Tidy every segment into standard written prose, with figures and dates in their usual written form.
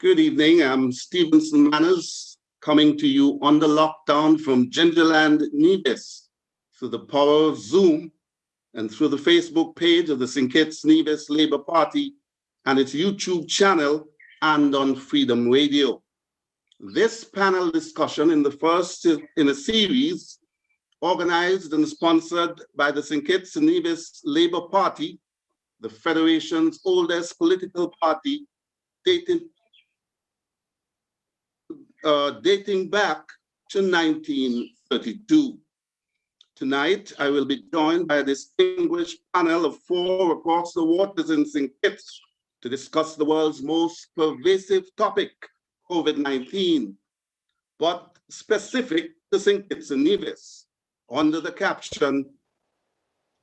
Good evening. I'm Stevenson Manners, coming to you under lockdown from Kitts-Nevis through the power of Zoom and through the Facebook page of the St. Kitts-Nevis Labour Party and its YouTube channel and on Freedom Radio. This panel discussion in the first in a series organized and sponsored by the St. Kitts-Nevis Labour Party, the Federation's oldest political party, dating back to 1932. Tonight, I will be joined by a distinguished panel of 4 across the waters in St. Kitts to discuss the world's most pervasive topic, COVID-19, but specific to St. Kitts-Nevis, under the caption,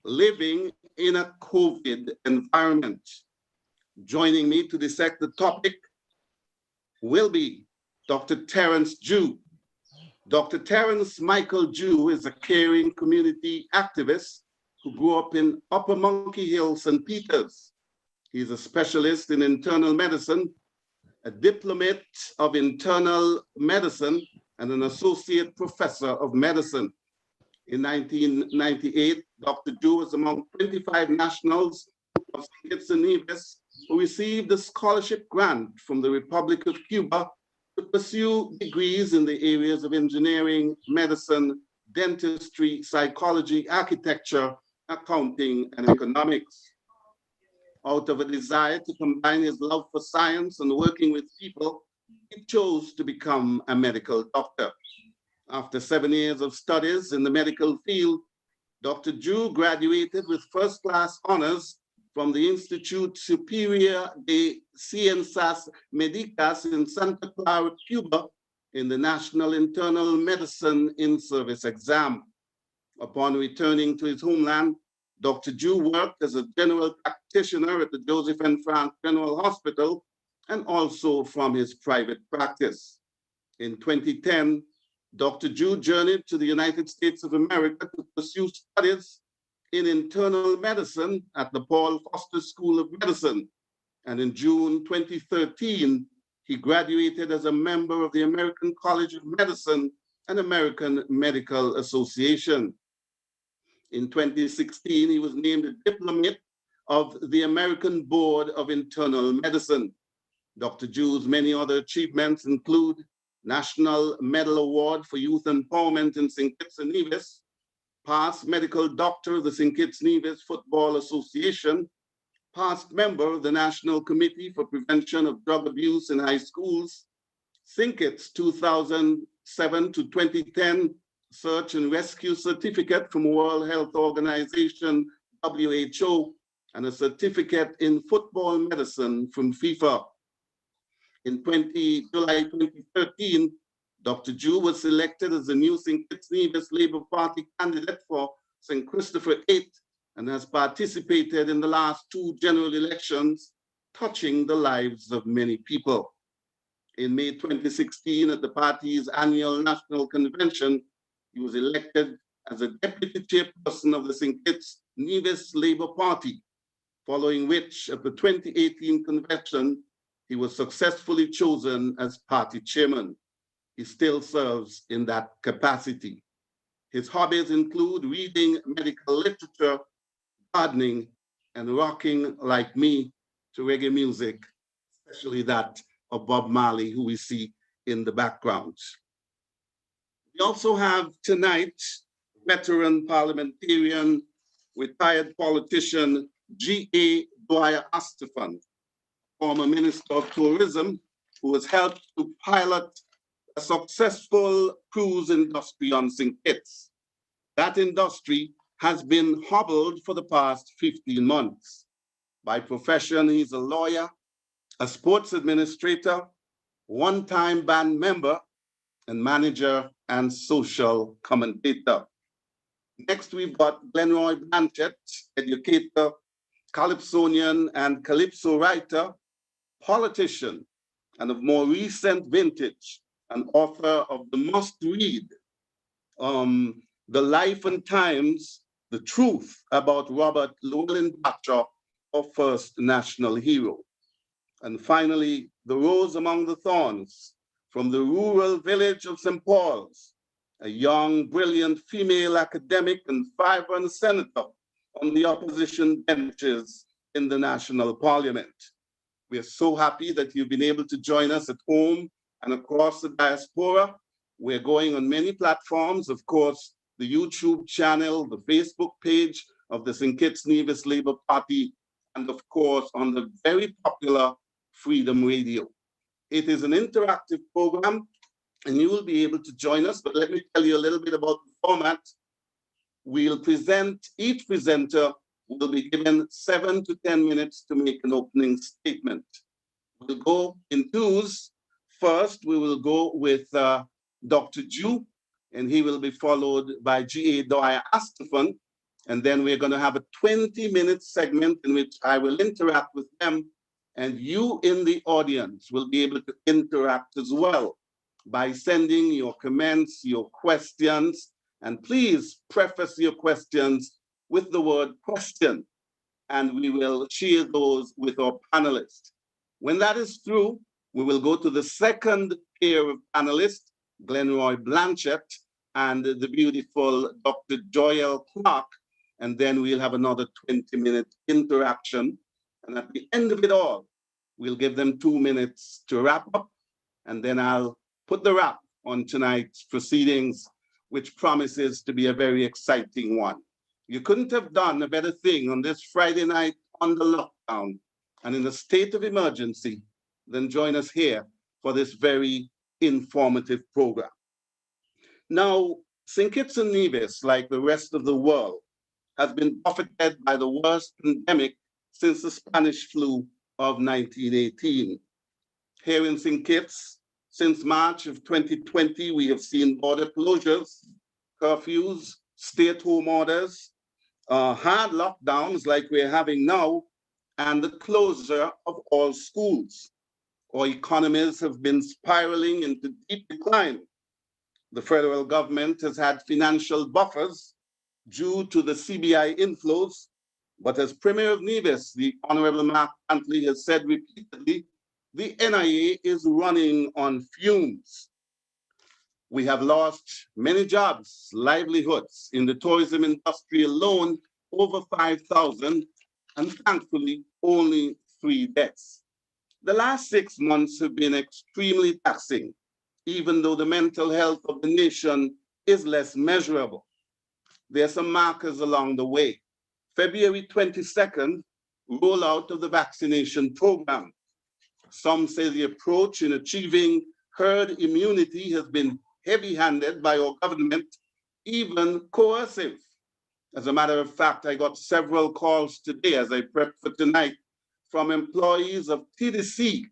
Living in a COVID Environment. Joining me to dissect the topic will be Dr. Terence Jew. Dr. Terence Michael Jew is a caring community activist who grew up in Upper Monkey Hill, St. Peters. He's a specialist in internal medicine, a diplomate of internal medicine, and an associate professor of medicine. In 1998, Dr. Jew was among 25 nationals of St. Kitts-Nevis who received a scholarship grant from the Republic of Cuba to pursue degrees in the areas of engineering, medicine, dentistry, psychology, architecture, accounting, and economics. Out of a desire to combine his love for science and working with people, he chose to become a medical doctor. After 7 years of studies in the medical field, Dr. Jew graduated with first-class honors from the Institute Superior de Ciencias Médicas in Santa Clara, Cuba, in the National Internal Medicine in-Service exam. Upon returning to his homeland, Dr. Jew worked as a general practitioner at the Joseph N. France General Hospital and also from his private practice. In 2010, Dr. Jew journeyed to the United States of America to pursue studies in internal medicine at the Paul Foster School of Medicine. And in June 2013, he graduated as a member of the American College of Medicine and American Medical Association. In 2016, he was named a diplomate of the American Board of Internal Medicine. Dr. Jew's many other achievements include National Medal Award for Youth Empowerment in St. Kitts-Nevis, past medical doctor of the St. Kitts-Nevis Football Association, past member of the National Committee for Prevention of Drug Abuse in High Schools, St. Kitts 2007 to 2010 Search and Rescue Certificate from World Health Organization, WHO, and a certificate in football medicine from FIFA. In July 2013, Dr. Jew was selected as the new St. Kitts-Nevis Labour Party candidate for St. Christopher VIII and has participated in the last 2 general elections, touching the lives of many people. In May 2016, at the party's annual national convention, he was elected as a deputy chairperson of the St. Kitts-Nevis Labour Party, following which, at the 2018 convention, he was successfully chosen as party chairman. He still serves in that capacity. His hobbies include reading medical literature, gardening, and rocking, like me, to reggae music, especially that of Bob Marley, who we see in the background. We also have tonight veteran parliamentarian, retired politician, G.A. Dwyer Astafan, former Minister of Tourism, who has helped to pilot a successful cruise industry on St. Kitts. That industry has been hobbled for the past 15 months. By profession, he's a lawyer, a sports administrator, one-time band member, and manager and social commentator. Next, we've got Glenroy Blanchett, educator, calypsonian and calypso writer, politician, and of more recent vintage, an author of the must-read, The Life and Times, The Truth About Robert Llewellyn Batcha, our first national hero. And finally, the rose among the thorns from the rural village of St. Paul's, a young, brilliant female academic and vibrant senator on the opposition benches in the national parliament. We are so happy that you've been able to join us at home and across the diaspora. We're going on many platforms, of course, the YouTube channel, the Facebook page of the St. Kitts-Nevis Labour Party, and of course, on the very popular Freedom Radio. It is an interactive program, and you will be able to join us, but let me tell you a little bit about the format. We'll present, each presenter will be given 7 to 10 minutes to make an opening statement. We'll go in twos. First, we will go with Dr. Ju, and he will be followed by G.A. Dwyer Astafan. And then we're going to have a 20-minute segment in which I will interact with them, and you in the audience will be able to interact as well by sending your comments, your questions, and please preface your questions with the word question, and we will share those with our panelists. When that is through, we will go to the second pair of panelists, Glenroy Blanchett and the beautiful Dr. Joyelle Clark, and then we'll have another 20-minute interaction. And at the end of it all, we'll give them 2 minutes to wrap up, and then I'll put the wrap on tonight's proceedings, which promises to be a very exciting one. You couldn't have done a better thing on this Friday night under lockdown and in a state of emergency than join us here for this very informative program. Now, St. Kitts and Nevis, like the rest of the world, has been buffeted by the worst pandemic since the Spanish flu of 1918. Here in St. Kitts, since March of 2020, we have seen border closures, curfews, stay-at-home orders, hard lockdowns like we're having now, and the closure of all schools. Our economies have been spiraling into deep decline. The federal government has had financial buffers due to the CBI inflows, but as Premier of Nevis, the Honorable Mark Antley has said repeatedly, the NIA is running on fumes. We have lost many jobs, livelihoods in the tourism industry alone, over 5,000, and thankfully only 3 deaths. The last 6 months have been extremely taxing, even though the mental health of the nation is less measurable. There are some markers along the way. February 22nd, rollout of the vaccination program. Some say the approach in achieving herd immunity has been heavy-handed by our government, even coercive. As a matter of fact, I got several calls today as I prepped for tonight from employees of TDC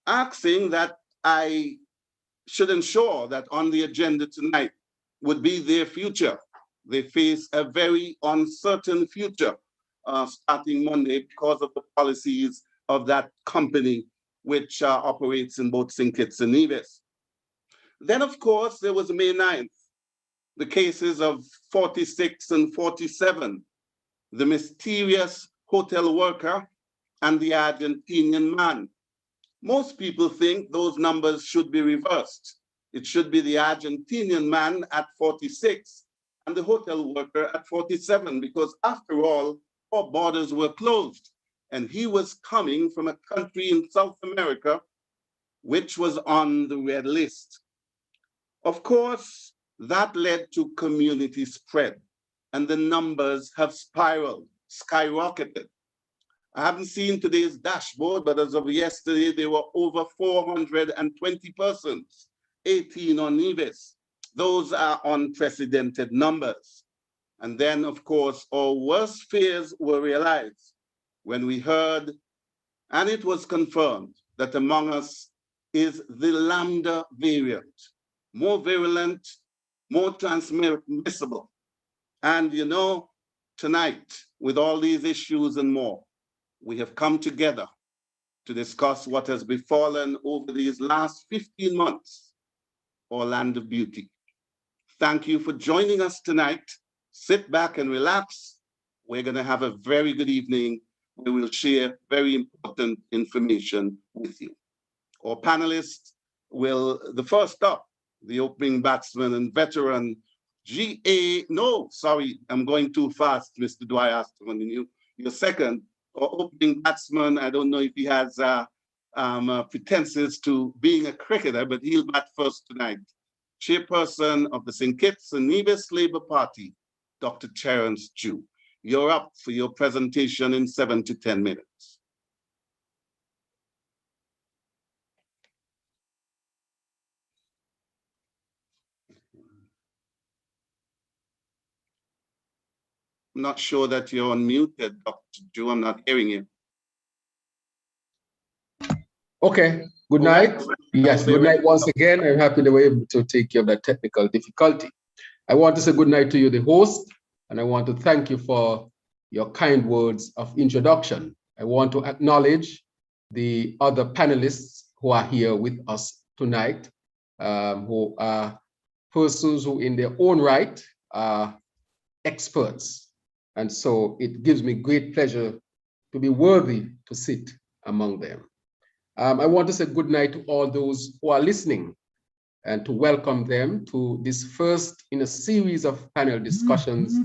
asking that I should ensure that on the agenda tonight would be their future. They face a very uncertain future starting Monday because of the policies of that company, which operates in both St. Kitts and Nevis. Then, of course, there was May 9th, the cases of 46 and 47, the mysterious hotel worker and the Argentinian man. Most people think those numbers should be reversed. It should be the Argentinian man at 46 and the hotel worker at 47, because after all, our borders were closed. And he was coming from a country in South America, which was on the red list. Of course, that led to community spread, and the numbers have spiraled, skyrocketed. I haven't seen today's dashboard, but as of yesterday, there were over 420 persons, 18 on Nevis. Those are unprecedented numbers. And then, of course, our worst fears were realized when we heard, and it was confirmed, that among us is the Lambda variant, more virulent, more transmissible. And you know, tonight, with all these issues and more, we have come together to discuss what has befallen over these last 15 months, our land of beauty. Thank you for joining us tonight. Sit back and relax. We're going to have a very good evening we will share very important information with you. Our panelists will, the first up, the opening batsman and veteran, I'm going too fast, Mr. Dwyer. You're second. Our opening batsman, I don't know if he has pretenses to being a cricketer, but he'll bat first tonight. Chairperson of the St. Kitts-Nevis Labour Party, Dr. Terence Jew. You're up for your presentation in 7 to 10 minutes. I'm not sure that you're unmuted, Dr. Jew. I'm not hearing you. Okay, good night. Yes, good night once again. I'm happy they were able to take care of that technical difficulty. I want to say good night to you, the host, and I want to thank you for your kind words of introduction. I want to acknowledge the other panelists who are here with us tonight, who are persons who in their own right are experts. And so it gives me great pleasure to be worthy to sit among them. I want to say good night to all those who are listening and to welcome them to this first in a series of panel discussions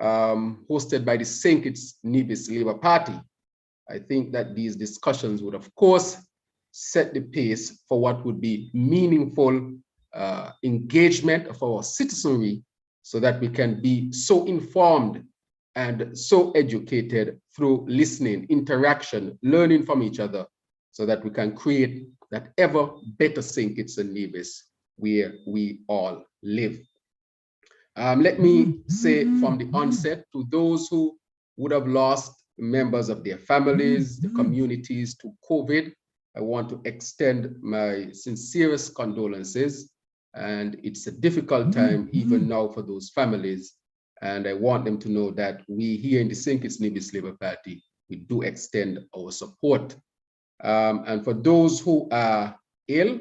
hosted by the St. Kitts-Nevis Labour Party. I think that these discussions would, of course, set the pace for what would be meaningful engagement of our citizenry so that we can be so informed and so educated through listening, interaction, learning from each other, so that we can create that ever better St. Kitts-Nevis where we all live. Let me say from the onset to those who would have lost members of their families, the communities to COVID, I want to extend my sincerest condolences. And it's a difficult time even now for those families. And I want them to know that we here in the St. Kitts-Nevis Labour Party, we do extend our support. And for those who are ill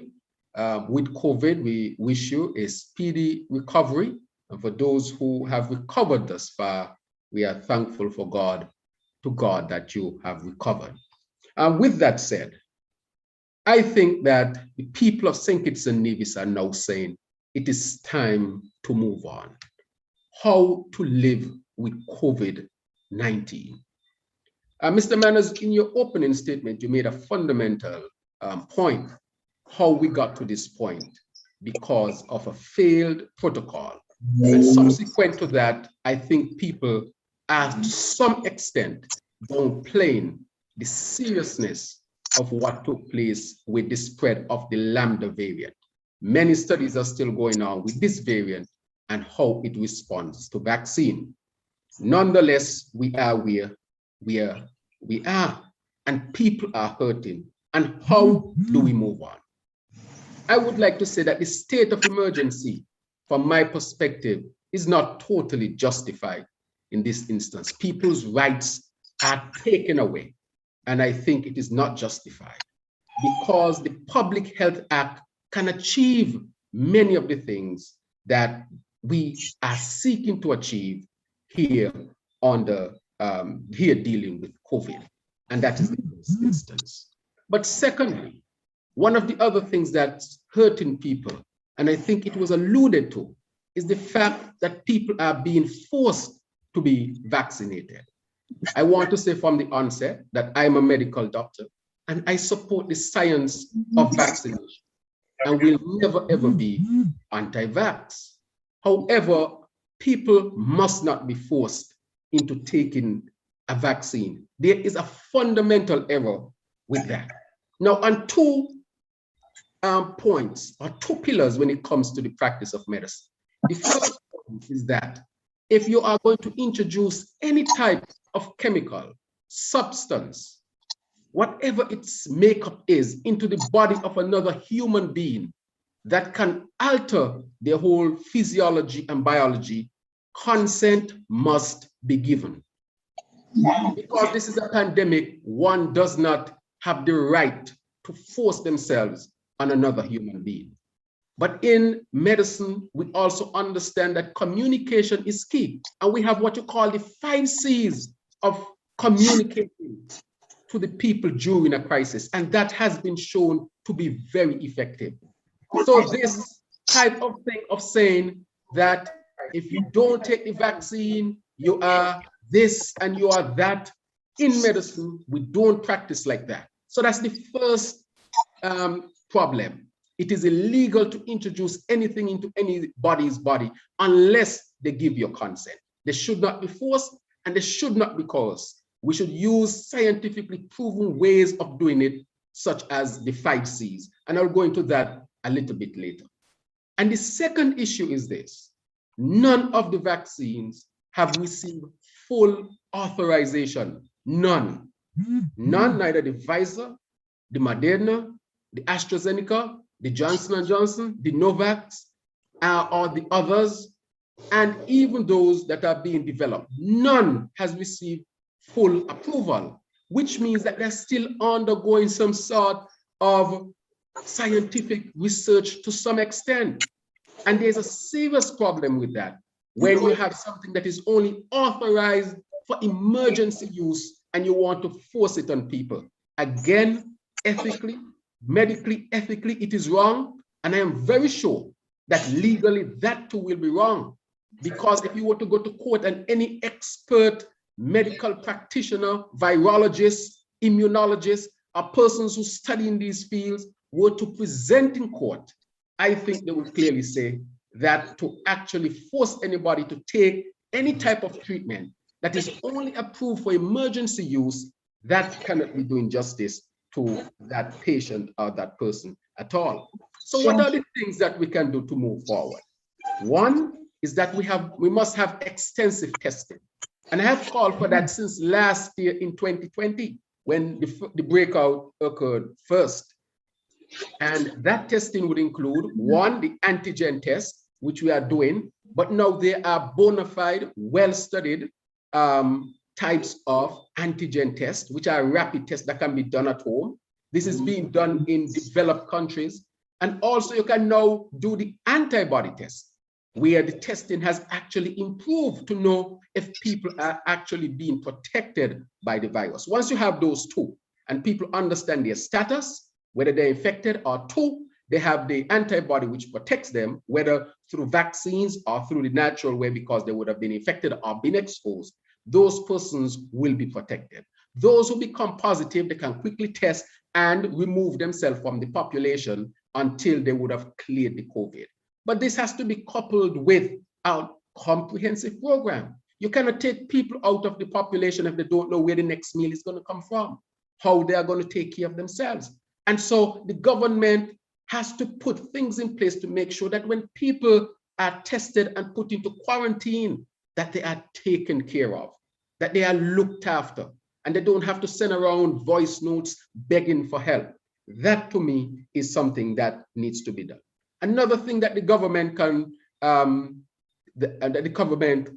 with COVID, we wish you a speedy recovery. And for those who have recovered thus far, we are thankful to God that you have recovered. And with that said, I think that the people of St. Kitts-Nevis are now saying it is time to move on. How to live with COVID-19. Mr. Manners, in your opening statement, you made a fundamental point, how we got to this point because of a failed protocol. And subsequent to that, I think people are to some extent downplaying the seriousness of what took place with the spread of the Lambda variant. Many studies are still going on with this variant and how it responds to vaccine. Nonetheless, we are where we are, and people are hurting. And how do we move on? I would like to say that the state of emergency, from my perspective, is not totally justified in this instance. People's rights are taken away, and I think it is not justified because the Public Health Act can achieve many of the things that we are seeking to achieve here here dealing with COVID, and that is the first instance. But secondly, one of the other things that's hurting people, and I think it was alluded to, is the fact that people are being forced to be vaccinated. I want to say from the onset that I'm a medical doctor and I support the science of vaccination and will never ever be anti-vax. However, people must not be forced into taking a vaccine. There is a fundamental error with that. Now, on two points or two pillars when it comes to the practice of medicine. The first point is that if you are going to introduce any type of chemical, substance, whatever its makeup is, into the body of another human being that can alter their whole physiology and biology, consent must be given. Because this is a pandemic, one does not have the right to force themselves on another human being. But in medicine, we also understand that communication is key. And we have what you call the 5 C's of communicating to the people during a crisis, and that has been shown to be very effective. So this type of thing of saying that if you don't take the vaccine, you are this and you are that, in medicine, we don't practice like that. So that's the first problem. It is illegal to introduce anything into anybody's body unless they give your consent. They should not be forced and they should not be coerced. We should use scientifically proven ways of doing it, such as the 5 C's. And I'll go into that a little bit later. And the second issue is this: none of the vaccines have received full authorization. None. None, neither the Pfizer, the Moderna, the AstraZeneca, the Johnson & Johnson, the Novavax, or the others, and even those that are being developed. None has received full approval, which means that they're still undergoing some sort of scientific research to some extent. And there's a serious problem with that when you have something that is only authorized for emergency use and you want to force it on people. Again, ethically, medically, ethically, it is wrong. And I am very sure that legally that too will be wrong. Because if you were to go to court and any expert medical practitioner, virologist, immunologist, or persons who study in these fields were to present in court, I think they would clearly say that to actually force anybody to take any type of treatment that is only approved for emergency use, that cannot be doing justice to that patient or that person at all. So what are the things that we can do to move forward? One is that we must have extensive testing. And I have called for that since last year in 2020, when the breakout occurred first. And that testing would include, one, the antigen test, which we are doing, but now there are bona fide, well-studied types of antigen tests, which are rapid tests that can be done at home. This is being done in developed countries. And also you can now do the antibody test, where the testing has actually improved to know if people are actually being protected by the virus. Once you have those two, and people understand their status, whether they're infected, or two, they have the antibody which protects them, whether through vaccines or through the natural way because they would have been infected or been exposed, those persons will be protected. Those who become positive, they can quickly test and remove themselves from the population until they would have cleared the COVID. But this has to be coupled with a comprehensive program. You cannot take people out of the population if they don't know where the next meal is going to come from, how they are going to take care of themselves. And so the government has to put things in place to make sure that when people are tested and put into quarantine, that they are taken care of, that they are looked after, and they don't have to send around voice notes begging for help. That to me is something that needs to be done. Another thing that the government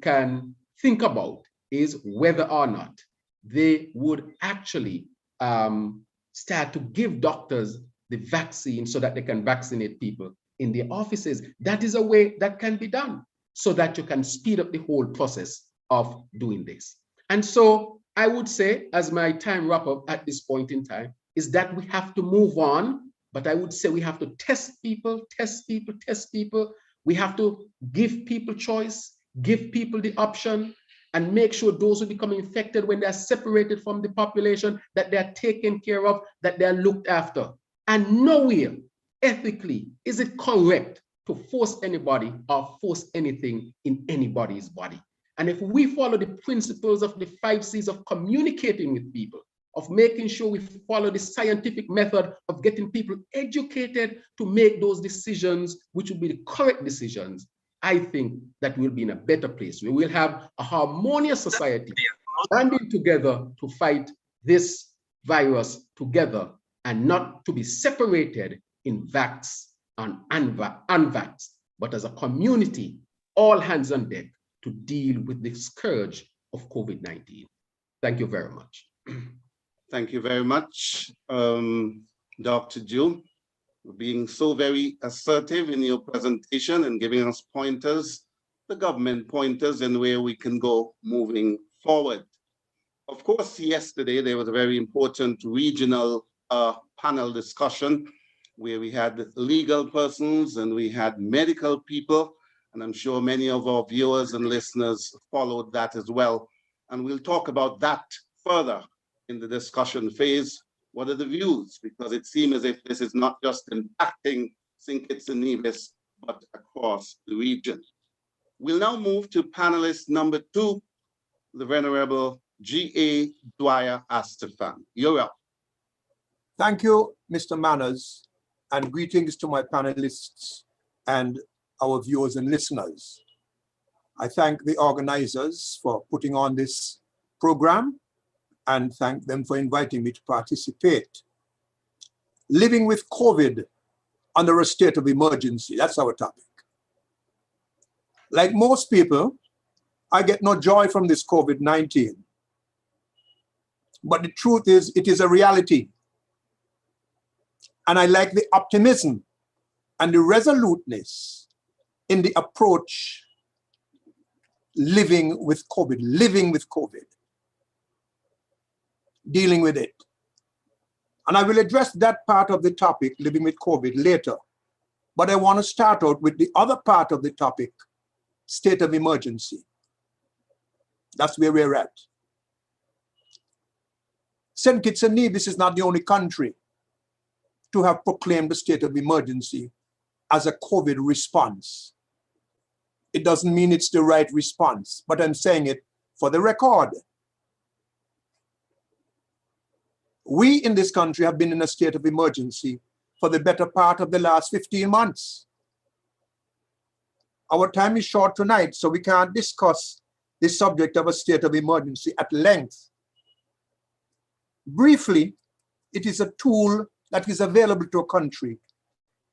can think about is whether or not they would actually start to give doctors the vaccine so that they can vaccinate people in their offices. That is a way that can be done so that you can speed up the whole process of doing this. And so I would say, as my time wrap up at this point in time, is that we have to move on, but I would say we have to test people, test people, test people. We have to give people choice, give people the option, and make sure those who become infected when they're separated from the population, that they're taken care of, that they're looked after. And nowhere ethically is it correct to force anybody or force anything in anybody's body. And if we follow the principles of the 5 C's of communicating with people, of making sure we follow the scientific method of getting people educated to make those decisions, which will be the correct decisions, I think that we'll be in a better place. We will have a harmonious society banding together to fight this virus together and not to be separated in vax and unvax, but as a community, all hands on deck to deal with the scourge of COVID-19. Thank you very much. Thank you very much, Dr. Jew, for being so very assertive in your presentation and giving us pointers, the government pointers, and where we can go moving forward. Of course, yesterday there was a very important regional panel discussion where we had legal persons and we had medical people, and I'm sure many of our viewers and listeners followed that as well. And we'll talk about that further in the discussion phase. What are the views? Because it seems as if this is not just impacting St. Kitts-Nevis, but across the region. We'll now move to panelist number 2, the Venerable G.A. Dwyer Astafan. You're up. Thank you, Mr. Manners, and greetings to my panelists and our viewers and listeners. I thank the organizers for putting on this program and thank them for inviting me to participate. Living with COVID under a state of emergency, that's our topic. Like most people, I get no joy from this COVID-19. But the truth is, it is a reality. And I like the optimism and the resoluteness in the approach living with COVID, dealing with it. And I will address that part of the topic, living with COVID, later. But I want to start out with the other part of the topic, state of emergency. That's where we're at. St. Kitts-Nevis is not the only country to have proclaimed the state of emergency as a COVID response. It doesn't mean it's the right response, but I'm saying it for the record. We in this country have been in a state of emergency for the better part of the last 15 months. Our time is short tonight, so we can't discuss the subject of a state of emergency at length. Briefly, it is a tool that is available to a country,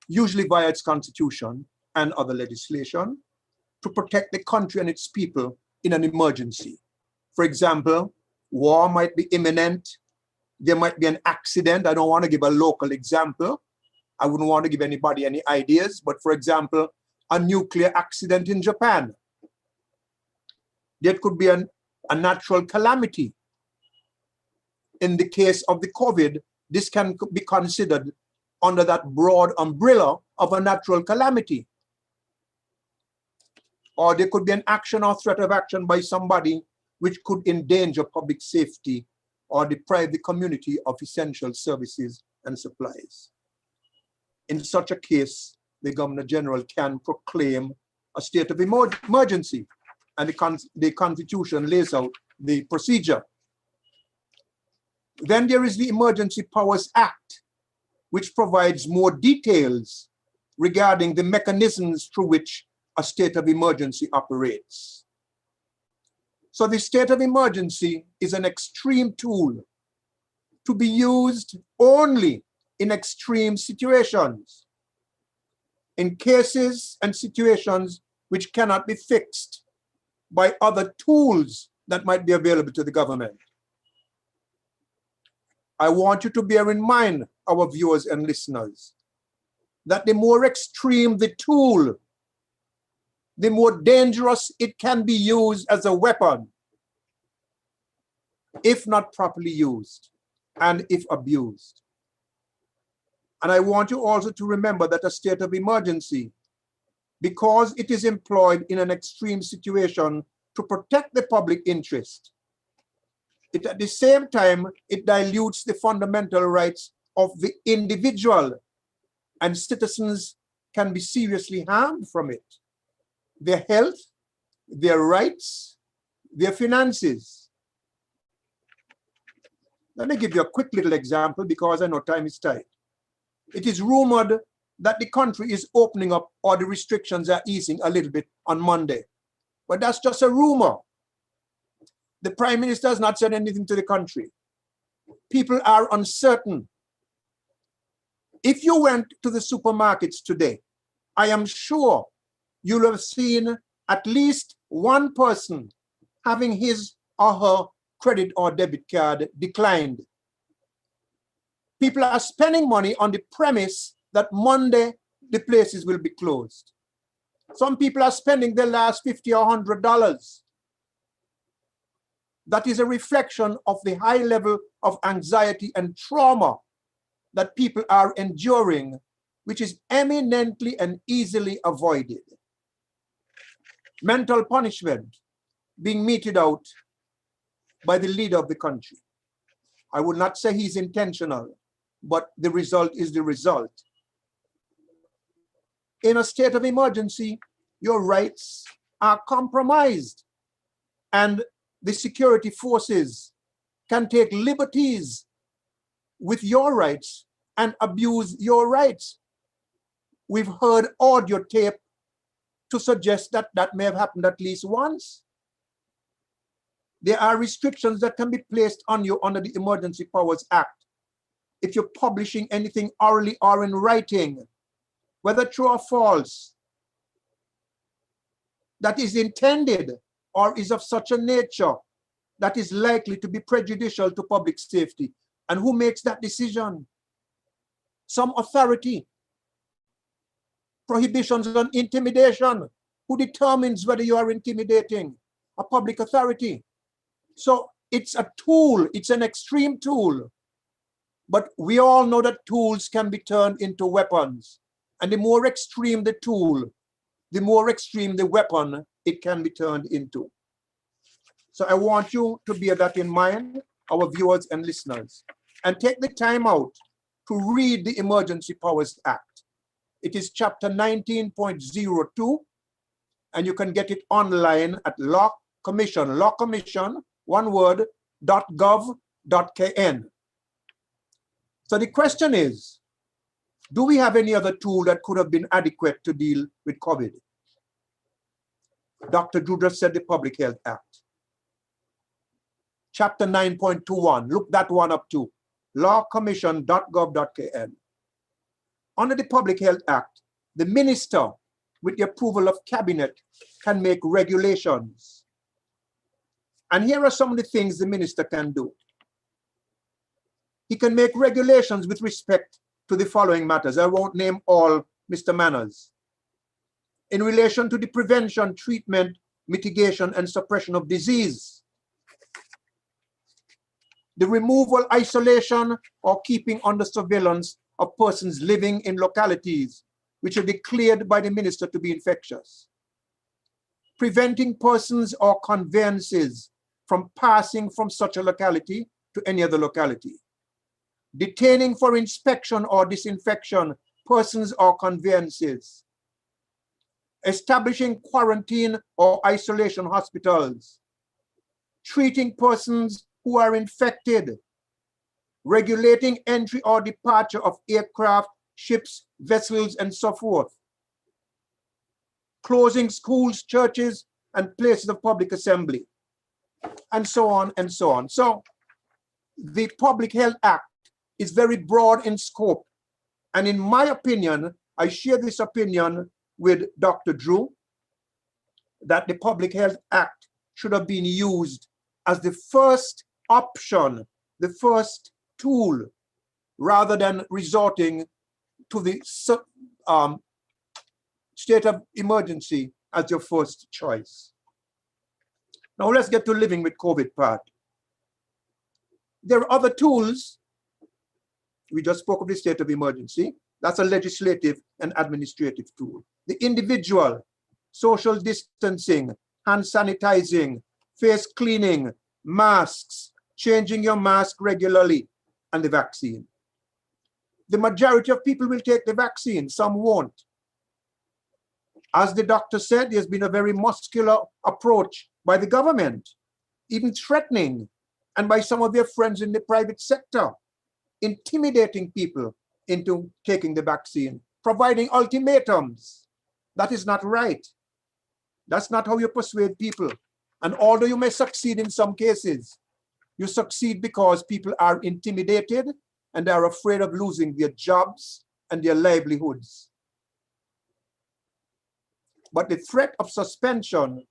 usually via its constitution and other legislation, to protect the country and its people in an emergency. For example, war might be imminent. There might be an accident. I don't want to give a local example. I wouldn't want to give anybody any ideas, but for example, a nuclear accident in Japan. There could be a natural calamity. In the case of the COVID, this can be considered under that broad umbrella of a natural calamity. Or there could be an action or threat of action by somebody which could endanger public safety or deprive the community of essential services and supplies. In such a case, the Governor General can proclaim a state of emergency, and the Constitution lays out the procedure. Then there is the Emergency Powers Act, which provides more details regarding the mechanisms through which a state of emergency operates. So the state of emergency is an extreme tool to be used only in extreme situations, in cases and situations which cannot be fixed by other tools that might be available to the government. I want you to bear in mind, our viewers and listeners, that the more extreme the tool, the more dangerous it can be used as a weapon, if not properly used and if abused. And I want you also to remember that a state of emergency, because it is employed in an extreme situation to protect the public interest, at the same time, it dilutes the fundamental rights of the individual, and citizens can be seriously harmed from it. Their health, their rights, their finances. Let me give you a quick little example because I know time is tight. It is rumored that the country is opening up or the restrictions are easing a little bit on Monday. But that's just a rumor. The Prime Minister has not said anything to the country. People are uncertain. If you went to the supermarkets today, I am sure you'll have seen at least one person having his or her credit or debit card declined. People are spending money on the premise that Monday the places will be closed. Some people are spending their last $50 or $100. that is a reflection of the high level of anxiety and trauma that people are enduring, which is eminently and easily avoided. Mental punishment being meted out by the leader of the country. I would not say he's intentional, but the result is the result. In a state of emergency, your rights are compromised, and the security forces can take liberties with your rights and abuse your rights. We've heard audio tape to suggest that that may have happened at least once. There are restrictions that can be placed on you under the Emergency Powers Act if you're publishing anything orally or in writing, whether true or false, that is intended or is of such a nature that is likely to be prejudicial to public safety. And who makes that decision? Some authority. Prohibitions on intimidation. Who determines whether you are intimidating? A public authority. So it's a tool, it's an extreme tool. But we all know that tools can be turned into weapons. And the more extreme the tool, the more extreme the weapon it can be turned into. So I want you to bear that in mind, our viewers and listeners, and take the time out to read the Emergency Powers Act. It is chapter 19.02, and you can get it online at Law Commission, one word, .gov.kn. So the question is, do we have any other tool that could have been adequate to deal with COVID? Dr. Drew just said the Public Health Act. Chapter 9.21, look that one up too. lawcommission.gov.kn. Under the Public Health Act, the minister, with the approval of cabinet, can make regulations. And here are some of the things the minister can do. He can make regulations with respect to the following matters. I won't name all, Mr. Manners. In relation to the prevention, treatment, mitigation, and suppression of disease. The removal, isolation, or keeping under surveillance of persons living in localities which are declared by the minister to be infectious. Preventing persons or conveyances from passing from such a locality to any other locality. Detaining for inspection or disinfection persons or conveyances. Establishing quarantine or isolation hospitals. Treating persons who are infected. Regulating entry or departure of aircraft, ships, vessels, and so forth. Closing schools, churches, and places of public assembly, and so on and so on. So the Public Health Act is very broad in scope. And in my opinion, I share this opinion with Dr. Drew, that the Public Health Act should have been used as the first option, the first tool, rather than resorting to the state of emergency as your first choice. Now let's get to living with COVID part. There are other tools. We just spoke of the state of emergency. That's a legislative and administrative tool. The individual, social distancing, hand sanitizing, face cleaning, masks, changing your mask regularly, and the vaccine. The majority of people will take the vaccine, some won't. As the doctor said, there's been a very muscular approach by the government, even threatening, and by some of their friends in the private sector, intimidating people into taking the vaccine, providing ultimatums. That is not right. That's not how you persuade people. And although you may succeed in some cases, you succeed because people are intimidated and they are afraid of losing their jobs and their livelihoods. But the threat of suspension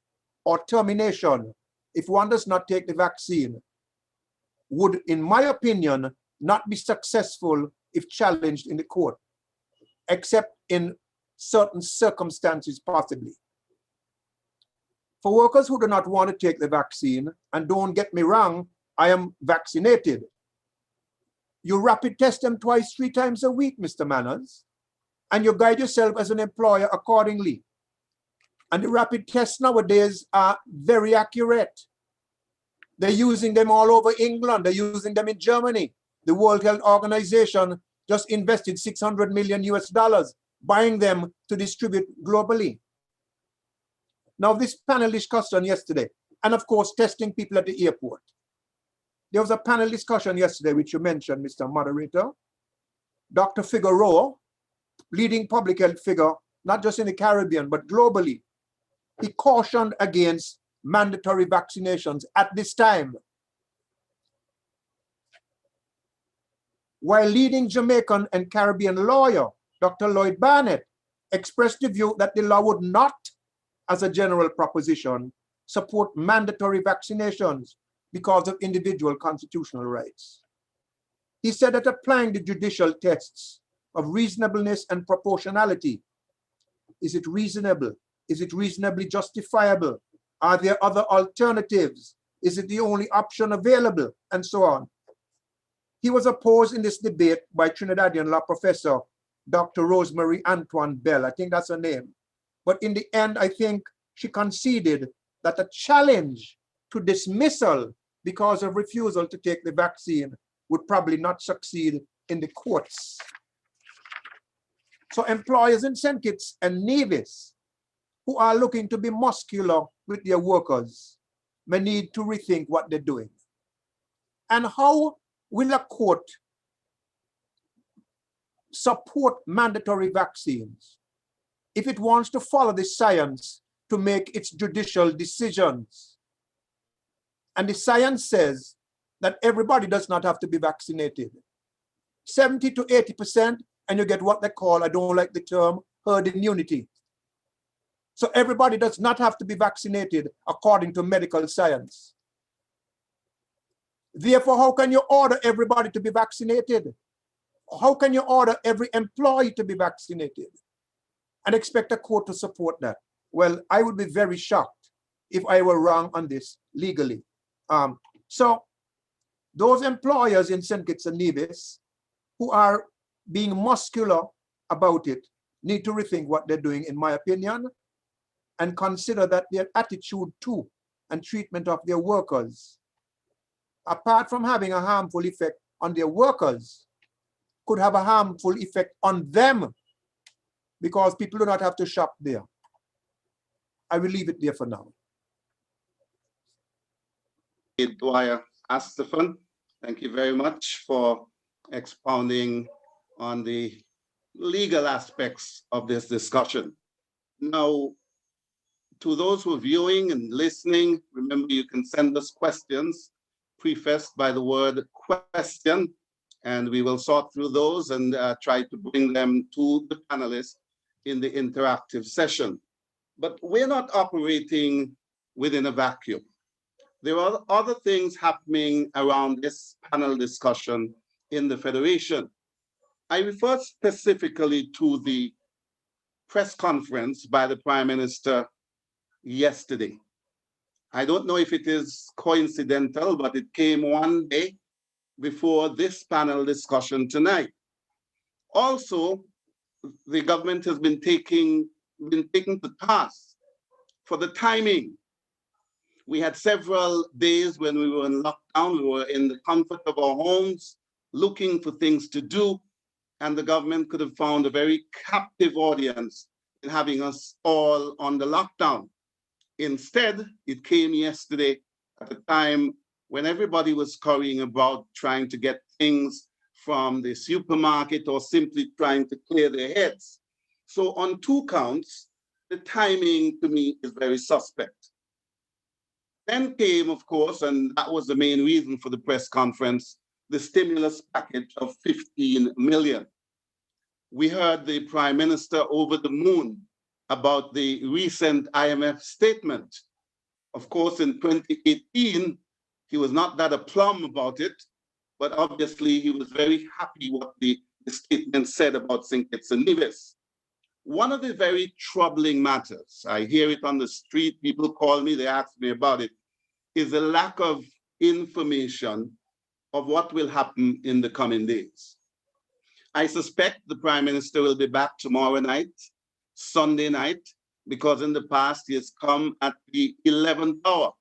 or termination, if one does not take the vaccine, would, in my opinion, not be successful if challenged in the court, except in certain circumstances, possibly. For workers who do not want to take the vaccine, and don't get me wrong, I am vaccinated. You rapid test them twice, 3 times a week, Mr. Manners, and you guide yourself as an employer accordingly. And the rapid tests nowadays are very accurate. They're using them all over England. They're using them in Germany. The World Health Organization just invested $600 million buying them to distribute globally. Now, this panel discussion yesterday, and of course, testing people at the airport. There was a panel discussion yesterday, which you mentioned, Mr. Moderator. Dr. Figueroa, leading public health figure, not just in the Caribbean, but globally, he cautioned against mandatory vaccinations at this time. While leading Jamaican and Caribbean lawyer, Dr. Lloyd Barnett, expressed the view that the law would not, as a general proposition, support mandatory vaccinations because of individual constitutional rights. He said that applying the judicial tests of reasonableness and proportionality, is it reasonable? Is it reasonably justifiable? Are there other alternatives? Is it the only option available? And so on. He was opposed in this debate by Trinidadian law professor, Dr. Rosemary Antoine Bell. I think that's her name. But in the end, I think she conceded that a challenge to dismissal because of refusal to take the vaccine would probably not succeed in the courts. So employers in St. Kitts and Nevis who are looking to be muscular with their workers may need to rethink what they're doing. And how will a court support mandatory vaccines if it wants to follow the science to make its judicial decisions? And the science says that everybody does not have to be vaccinated. 70 to 80%, and you get what they call, I don't like the term, herd immunity. So everybody does not have to be vaccinated according to medical science. Therefore, how can you order everybody to be vaccinated? How can you order every employee to be vaccinated and expect a court to support that? Well, I would be very shocked if I were wrong on this legally. So those employers in St. Kitts and Nevis who are being muscular about it need to rethink what they're doing, in my opinion, and consider that their attitude to and treatment of their workers, apart from having a harmful effect on their workers, could have a harmful effect on them because people do not have to shop there. I will leave it there for now. Dwyer Astephen, thank you very much for expounding on the legal aspects of this discussion. Now, to those who are viewing and listening, remember you can send us questions prefaced by the word question, and we will sort through those and try to bring them to the panelists in the interactive session. But we're not operating within a vacuum. There are other things happening around this panel discussion in the Federation. I refer specifically to the press conference by the Prime Minister yesterday. I don't know if it is coincidental, but it came one day before this panel discussion tonight. Also, the government has been taken to task for the timing. We had several days when we were in lockdown, we were in the comfort of our homes, looking for things to do, and the government could have found a very captive audience in having us all on the lockdown. Instead, it came yesterday at a time when everybody was scurrying about trying to get things from the supermarket or simply trying to clear their heads. So on 2 counts, the timing to me is very suspect. Then came, of course, and that was the main reason for the press conference, the stimulus package of 15 million. We heard the Prime Minister over the moon about the recent IMF statement. Of course, in 2018, he was not that aplomb about it, but obviously he was very happy what the statement said about St. Kitts and Nevis. one of the very troubling matters, I hear it on the street, people call me, they ask me about it, is the lack of information of what will happen in the coming days. I suspect the Prime Minister will be back tomorrow night, Sunday night, because in the past he has come at the 11th hour.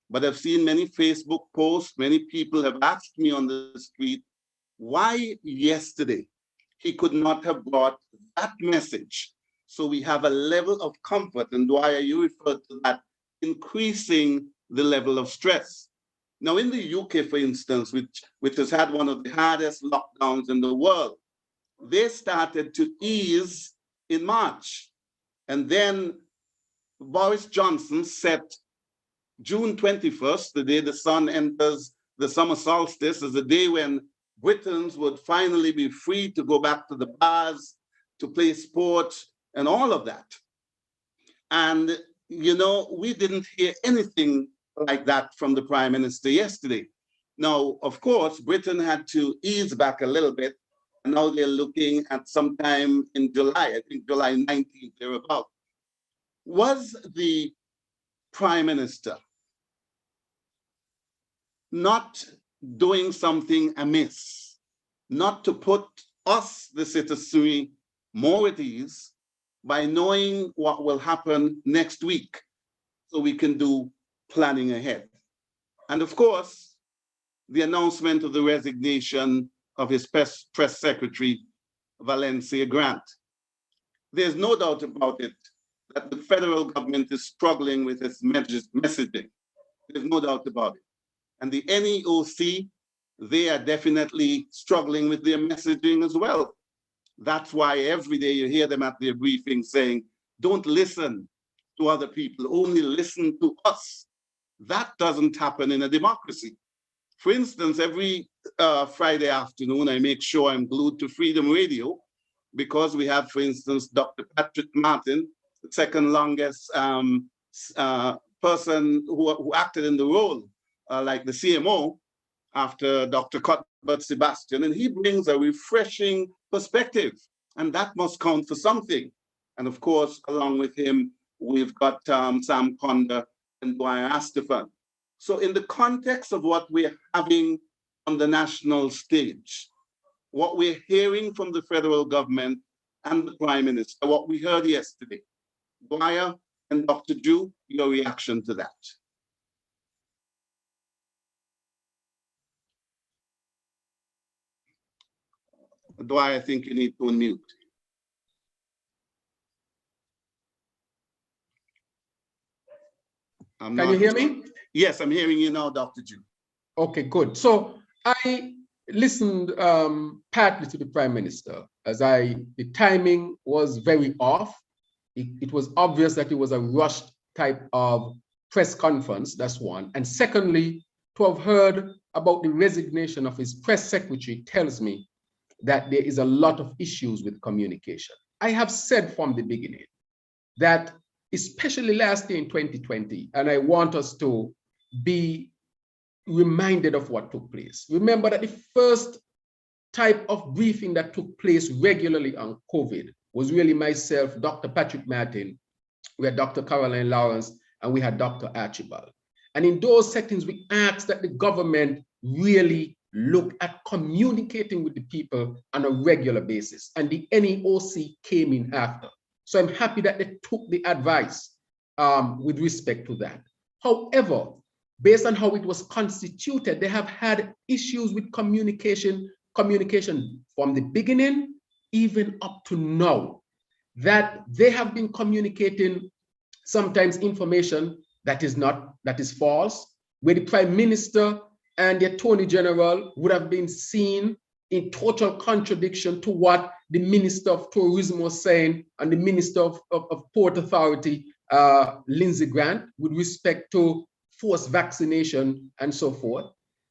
But I've seen many Facebook posts, many people have asked me on the street, why yesterday he could not have brought that message. So we have a level of comfort, and Dwyer, you referred to that, increasing the level of stress. Now in the UK, for instance, which has had one of the hardest lockdowns in the world, they started to ease in March. And then Boris Johnson set June 21st, the day the sun enters the summer solstice, as the day when Britons would finally be free to go back to the bars, to play sport, and all of that. And, you know, we didn't hear anything like that from the Prime Minister yesterday. Now, of course, Britain had to ease back a little bit, and now they're looking at sometime in July, I think July 19th, thereabout. Was the Prime Minister not doing something amiss, not to put us, the citizenry, more at ease by knowing what will happen next week so we can do planning ahead? And of course, the announcement of the resignation of his press secretary, Valencia Grant. There's no doubt about it that the federal government is struggling with its messaging. There's no doubt about it. And the NEOC, they are definitely struggling with their messaging as well. That's why every day you hear them at their briefing saying, don't listen to other people, only listen to us. That doesn't happen in a democracy. For instance, every Friday afternoon, I make sure I'm glued to Freedom Radio, because we have, for instance, Dr. Patrick Martin, the second longest person who acted in the role like the CMO after Dr. Cuthbert Sebastian, and he brings a refreshing perspective, and that must count for something. And of course, along with him, we've got Sam Conda and Dwyer Astafan. So in the context of what we're having on the national stage, what we're hearing from the federal government and the Prime Minister, what we heard yesterday, Dwyer and Dr. Drew, your reaction to that? Dwyer, I think you need to unmute. Can you hear me? Yes, I'm hearing you now, Dr. Drew. Okay, good. So I listened partly to the Prime Minister, as the timing was very off. It was obvious that it was a rushed type of press conference, that's one. And secondly, to have heard about the resignation of his press secretary tells me that there is a lot of issues with communication. I have said from the beginning that, especially last year in 2020, and I want us to be reminded of what took place. Remember that the first type of briefing that took place regularly on COVID was really myself, Dr. Patrick Martin, we had Dr. Caroline Lawrence, and we had Dr. Archibald. And in those settings, we asked that the government really look at communicating with the people on a regular basis. And the NEOC came in after. So I'm happy that they took the advice with respect to that. However, based on how it was constituted, they have had issues with communication from the beginning, even up to now, that they have been communicating sometimes information that is false, where the Prime Minister and the Attorney General would have been seen in total contradiction to what the Minister of Tourism was saying and the Minister of Port Authority, Lindsey Grant, with respect to forced vaccination and so forth.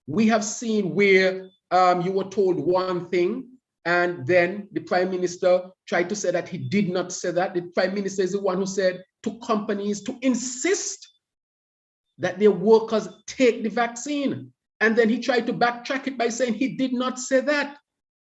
We have seen where you were told one thing, and then the Prime Minister tried to say that he did not say that. The Prime Minister is the one who said to companies to insist that their workers take the vaccine. And then he tried to backtrack it by saying he did not say that.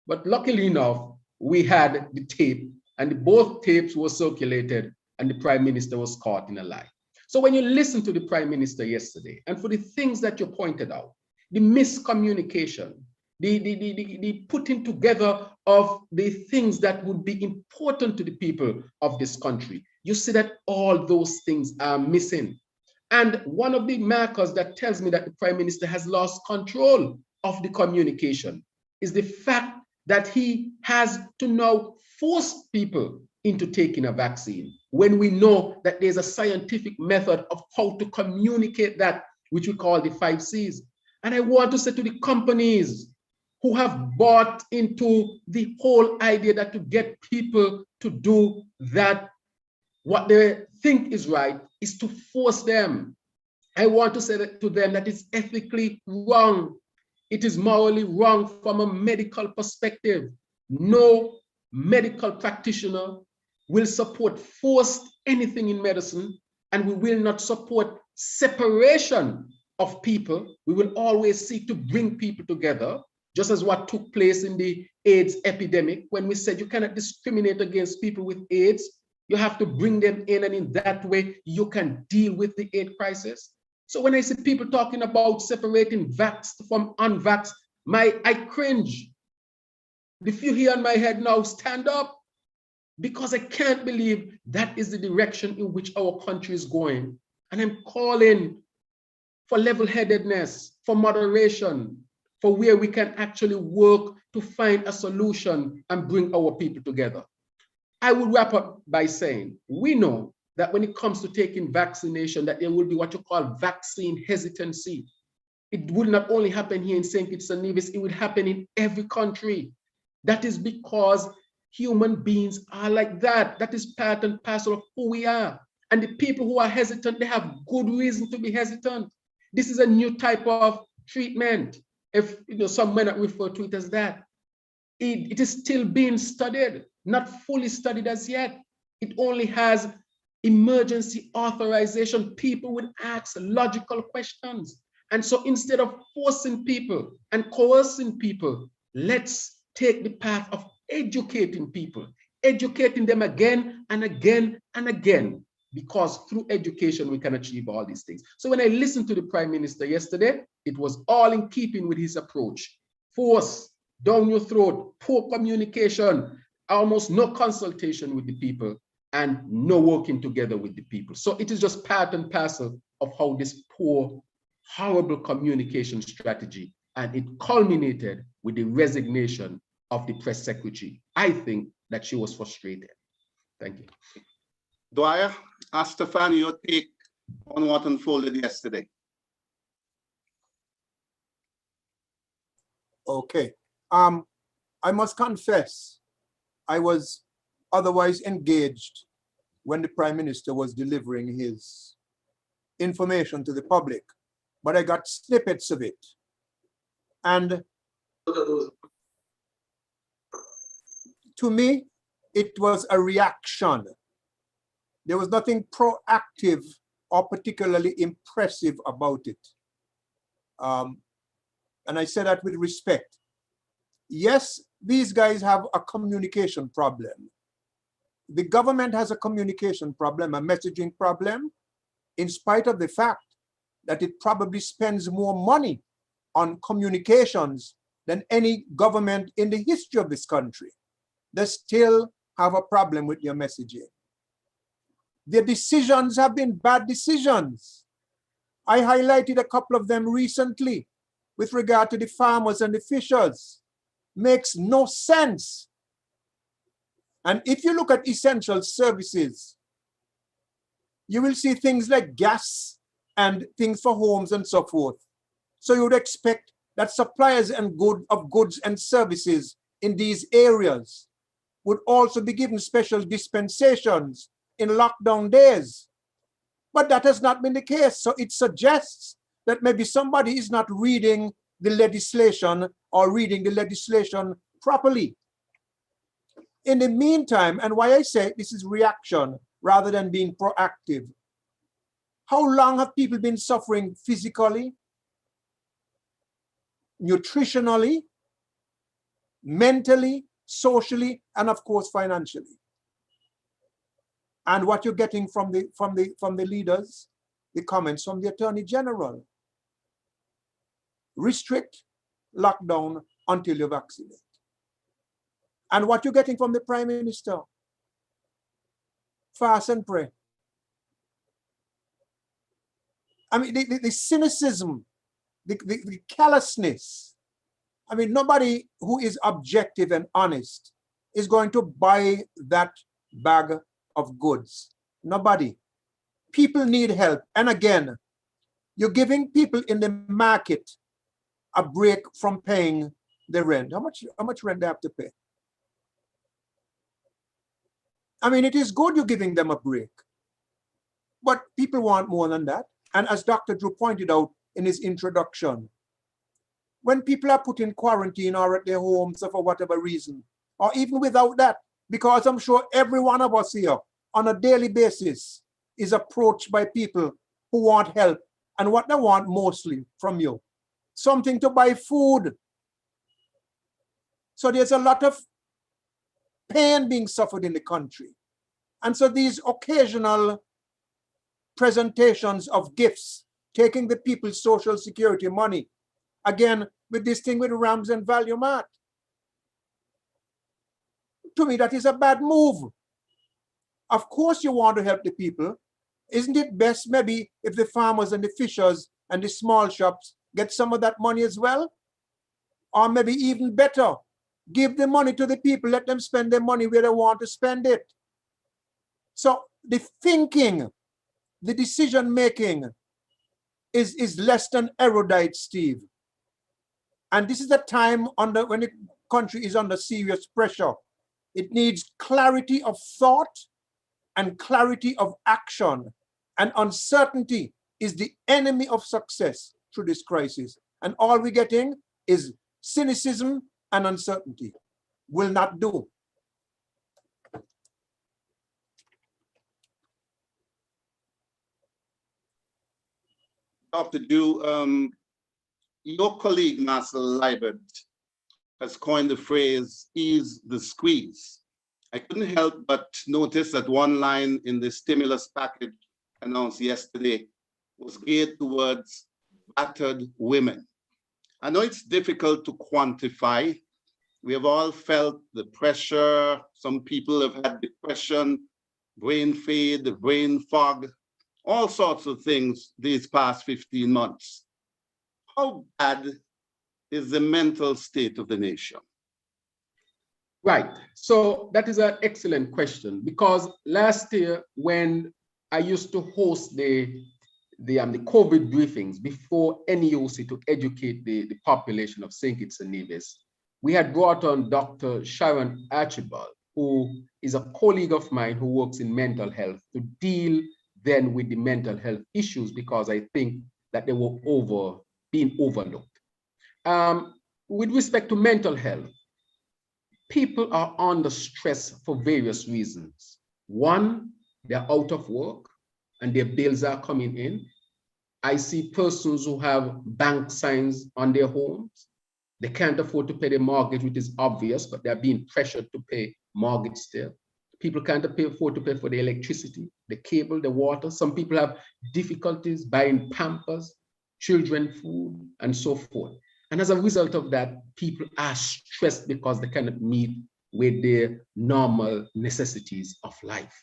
But luckily enough, we had the tape and both tapes were circulated, and the Prime Minister was caught in a lie. So when you listen to the Prime Minister yesterday, and for the things that you pointed out, the miscommunication, the putting together of the things that would be important to the people of this country, you see that all those things are missing. And one of the markers that tells me that the Prime Minister has lost control of the communication is the fact that he has to now force people into taking a vaccine, when we know that there's a scientific method of how to communicate that, which we call the 5 C's. And I want to say to the companies who have bought into the whole idea that to get people to do that, what they think is right is to force them. I want to say that to them that it's ethically wrong. It is morally wrong from a medical perspective. No medical practitioner will support forced anything in medicine, and we will not support separation of people. We will always seek to bring people together, just as what took place in the AIDS epidemic, when we said you cannot discriminate against people with AIDS. You have to bring them in, and in that way, you can deal with the AIDS crisis. So when I see people talking about separating vaxxed from unvaxxed, I cringe. The few here on my head now stand up, because I can't believe that is the direction in which our country is going. And I'm calling for level-headedness, for moderation, for where we can actually work to find a solution and bring our people together. I will wrap up by saying, we know that when it comes to taking vaccination, that there will be what you call vaccine hesitancy. It will not only happen here in St. Kitts-Nevis, it will happen in every country. That is because human beings are like that. That is part and parcel of who we are. And the people who are hesitant, they have good reason to be hesitant. This is a new type of treatment. If some may not refer to it as that. It is still being studied, not fully studied as yet. It only has emergency authorization. People would ask logical questions. And so instead of forcing people and coercing people, let's take the path of educating people, educating them again and again and again, because through education, we can achieve all these things. So when I listened to the Prime Minister yesterday, it was all in keeping with his approach. Force down your throat, poor communication, almost no consultation with the people, and no working together with the people. So it is just part and parcel of how this poor, horrible communication strategy, and it culminated with the resignation of the press secretary. I think that she was frustrated. Thank you. Dwyer, ask Stefan your take on what unfolded yesterday. Okay. I must confess, I was otherwise engaged when the Prime Minister was delivering his information to the public, but I got snippets of it. And to me, it was a reaction. There was nothing proactive or particularly impressive about it. And I say that with respect. Yes, these guys have a communication problem. The government has a communication problem, a messaging problem, in spite of the fact that it probably spends more money on communications than any government in the history of this country. They still have a problem with their messaging. Their decisions have been bad decisions. I highlighted a couple of them recently with regard to the farmers and the fishers. Makes no sense. And if you look at essential services, you will see things like gas and things for homes and so forth. So you would expect that suppliers of goods and services in these areas would also be given special dispensations in lockdown days. But that has not been the case. So it suggests that maybe somebody is not reading the legislation or reading the legislation properly. In the meantime, and why I say this is reaction rather than being proactive, how long have people been suffering physically, nutritionally, mentally, socially, and of course, financially? And what you're getting from the leaders, the comments from the Attorney General. Restrict, lockdown until you vaccinate. And what you're getting from the Prime Minister, fast and pray. I mean, the cynicism, the callousness. I mean, nobody who is objective and honest is going to buy that bag of goods. Nobody. People need help. And again, you're giving people in the market a break from paying the rent. How much rent they have to pay? I mean, it is good you're giving them a break, but people want more than that. And as Dr. Drew pointed out in his introduction, when people are put in quarantine or at their homes for whatever reason, or even without that, because I'm sure every one of us here on a daily basis is approached by people who want help, and what they want mostly from you, something to buy food. So there's a lot of pain being suffered in the country. And so these occasional presentations of gifts, taking the people's social security money, again, with this thing with Rams and Value Mart, to me, that is a bad move. Of course you want to help the people. Isn't it best maybe if the farmers and the fishers and the small shops get some of that money as well? Or maybe even better, give the money to the people, let them spend their money where they want to spend it. So the thinking, the decision-making is less than erudite, Steve. And this is a time when the country is under serious pressure. It needs clarity of thought and clarity of action. And uncertainty is the enemy of success through this crisis. And all we're getting is cynicism and uncertainty. Will not do. Dr. Dew, your colleague, Marcel Liebert, has coined the phrase, ease the squeeze. I couldn't help but notice that one line in the stimulus package announced yesterday was geared towards battered women. I know it's difficult to quantify. We have all felt the pressure. Some people have had depression, brain fade, brain fog, all sorts of things these past 15 months. How bad is the mental state of the nation? Right. So that is an excellent question, because last year when I used to host the COVID briefings before NEOC to educate the population of St. Kitts-Nevis, we had brought on Dr. Sharon Archibald, who is a colleague of mine who works in mental health, to deal then with the mental health issues, because I think that they were being overlooked. With respect to mental health, people are under stress for various reasons. One, they're out of work and their bills are coming in. I see persons who have bank signs on their homes. They can't afford to pay their mortgage, which is obvious, but they're being pressured to pay mortgage still. People can't afford to pay for the electricity, the cable, the water. Some people have difficulties buying Pampers, children food, and so forth. And as a result of that, people are stressed because they cannot meet with their normal necessities of life.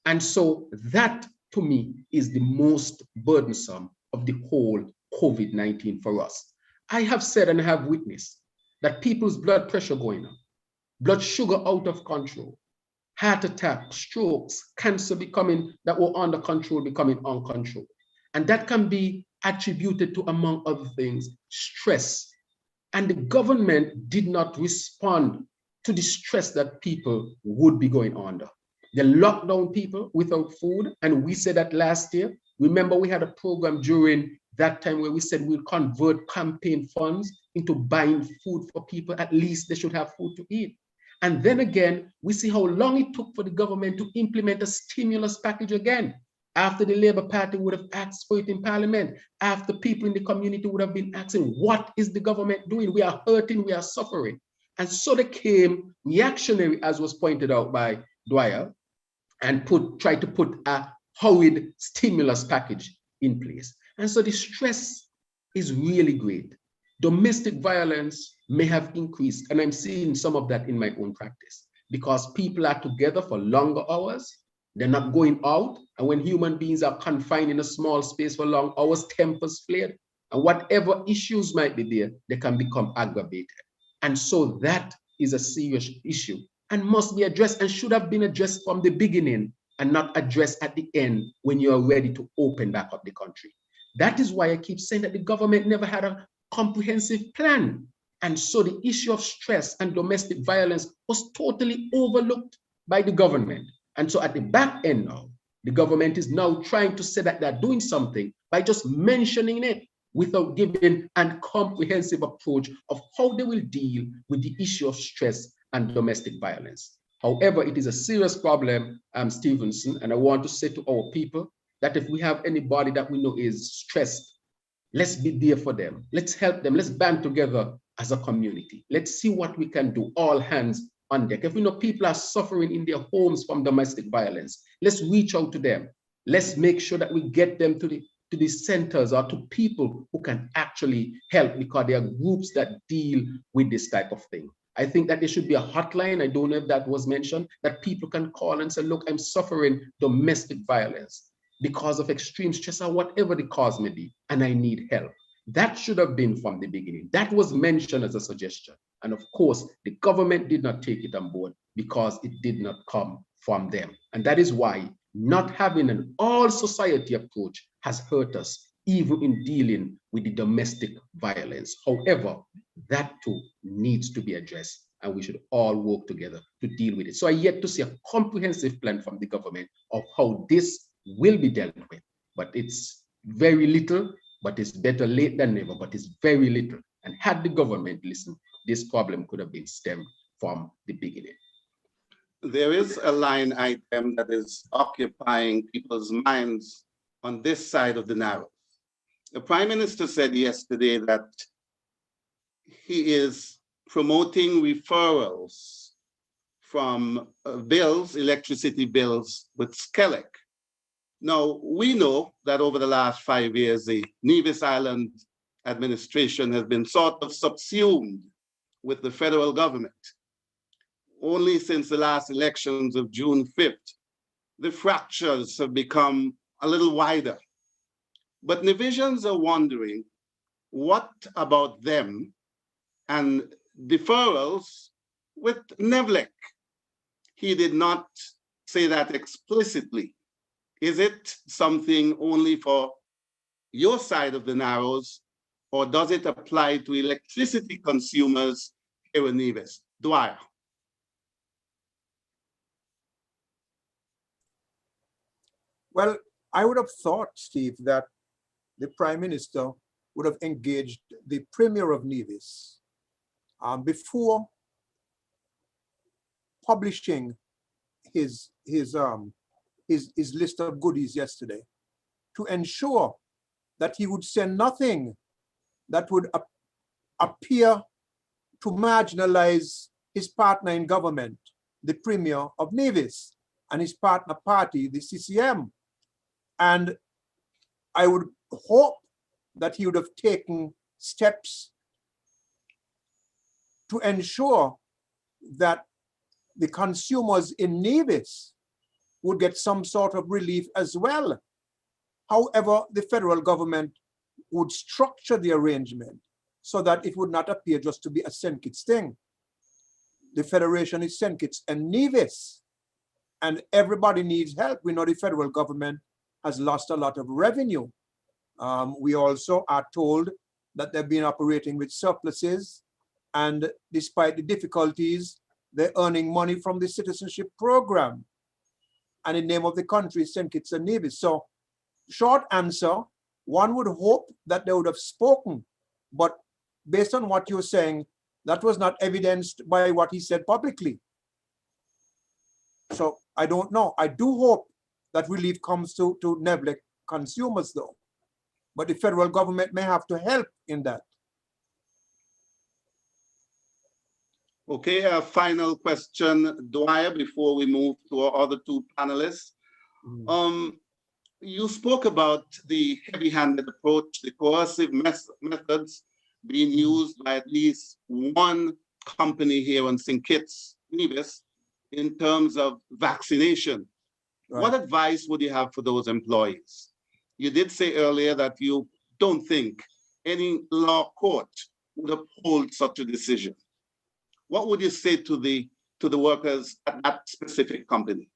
And so that, to me, is the most burdensome of the whole COVID-19 for us. I have said and have witnessed that people's blood pressure going up, blood sugar out of control, heart attack, strokes, cancer that were under control becoming uncontrolled. And that can be attributed to, among other things, stress. And the government did not respond to the stress that people would be going under. They locked down people without food. And we said that last year. Remember, we had a program during that time where we said we'll convert campaign funds into buying food for people. At least they should have food to eat. And then again, we see how long it took for the government to implement a stimulus package again, after the Labour Party would have asked for it in Parliament, after people in the community would have been asking, what is the government doing? We are hurting, we are suffering. And so they came reactionary, as was pointed out by Dwyer, and try to put a hurried stimulus package in place. And so the stress is really great. Domestic violence may have increased, and I'm seeing some of that in my own practice, because people are together for longer hours, they're not going out, and when human beings are confined in a small space for long hours, tempers flare, and whatever issues might be there, they can become aggravated. And so that is a serious issue and must be addressed, and should have been addressed from the beginning and not addressed at the end when you are ready to open back up the country. That is why I keep saying that the government never had a comprehensive plan. And so the issue of stress and domestic violence was totally overlooked by the government. And so at the back end now, the government is now trying to say that they're doing something by just mentioning it without giving a comprehensive approach of how they will deal with the issue of stress and domestic violence. However, it is a serious problem, Stevenson, and I want to say to our people that if we have anybody that we know is stressed, let's be there for them. Let's help them. Let's band together as a community. Let's see what we can do, all hands on deck. If we know people are suffering in their homes from domestic violence, let's reach out to them. Let's make sure that we get them to the centers or to people who can actually help, because there are groups that deal with this type of thing. I think that there should be a hotline, I don't know if that was mentioned, that people can call and say, look, I'm suffering domestic violence because of extreme stress or whatever the cause may be, and I need help. That should have been from the beginning. That was mentioned as a suggestion. And of course, the government did not take it on board because it did not come from them. And that is why not having an all society approach has hurt us, even in dealing with the domestic violence. However, that too needs to be addressed, and we should all work together to deal with it. So I yet to see a comprehensive plan from the government of how this will be dealt with, but it's very little, but it's better late than never, but it's very little. And had the government listened, this problem could have been stemmed from the beginning. There is a line item that is occupying people's minds on this side of the narrows. The Prime Minister said yesterday that he is promoting referrals from bills, electricity bills with Skellig. Now, we know that over the last 5 years, the Nevis Island administration has been sort of subsumed with the federal government. Only since the last elections of June 5th, the fractures have become a little wider. But Nevisians are wondering, what about them and deferrals with Nevlec? He did not say that explicitly. Is it something only for your side of the narrows, or does it apply to electricity consumers here in Nevis? Dwyer. Well, I would have thought, Steve, that the Prime Minister would have engaged the Premier of Nevis before publishing his list of goodies yesterday, to ensure that he would say nothing that would appear to marginalize his partner in government, the Premier of Nevis, and his partner party, the CCM. And I would hope that he would have taken steps to ensure that the consumers in Nevis would get some sort of relief as well. However, the federal government would structure the arrangement so that it would not appear just to be a St. Kitts thing. The federation is St. Kitts and Nevis, and everybody needs help. We know the federal government has lost a lot of revenue. We also are told that they've been operating with surpluses, and despite the difficulties, they're earning money from the citizenship program. And the name of the country is St. Kitts and Nevis. So, short answer, one would hope that they would have spoken, but based on what you're saying, that was not evidenced by what he said publicly. So I don't know. I do hope that relief comes to Nevlec consumers though, but the federal government may have to help in that. Okay, a final question, Dwyer, before we move to our other two panelists. You spoke about the heavy-handed approach, the coercive methods being used by at least one company here on St. Kitts-Nevis in terms of vaccination. Right. What advice would you have for those employees? You did say earlier that you don't think any law court would uphold such a decision. What would you say to the workers at that specific company?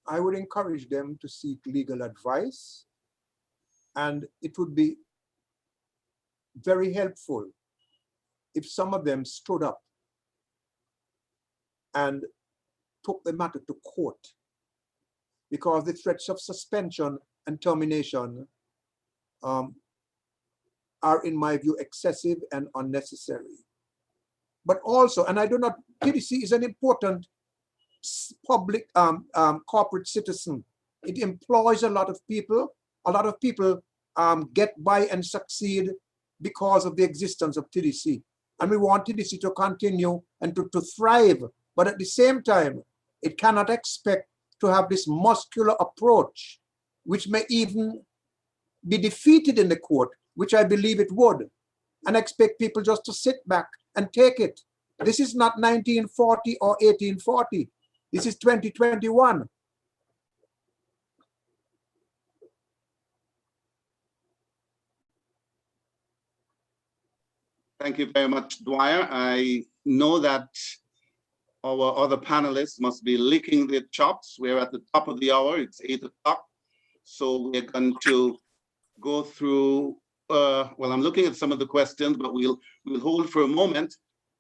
I would encourage them to seek legal advice, and it would be very helpful if some of them stood up and took the matter to court, because the threats of suspension and termination are, in my view, excessive and unnecessary. But also, and I do not, TDC is an important public corporate citizen. It employs a lot of people. A lot of people get by and succeed because of the existence of TDC. And we want TDC to continue and to thrive. But at the same time, it cannot expect to have this muscular approach, which may even be defeated in the court, which I believe it would, and expect people just to sit back and take it. This is not 1940 or 1840. This is 2021. Thank you very much, Dwyer. I know that our other panelists must be licking their chops. We're at the top of the hour. It's 8 o'clock. So we're going to go through, well, I'm looking at some of the questions, but we'll hold for a moment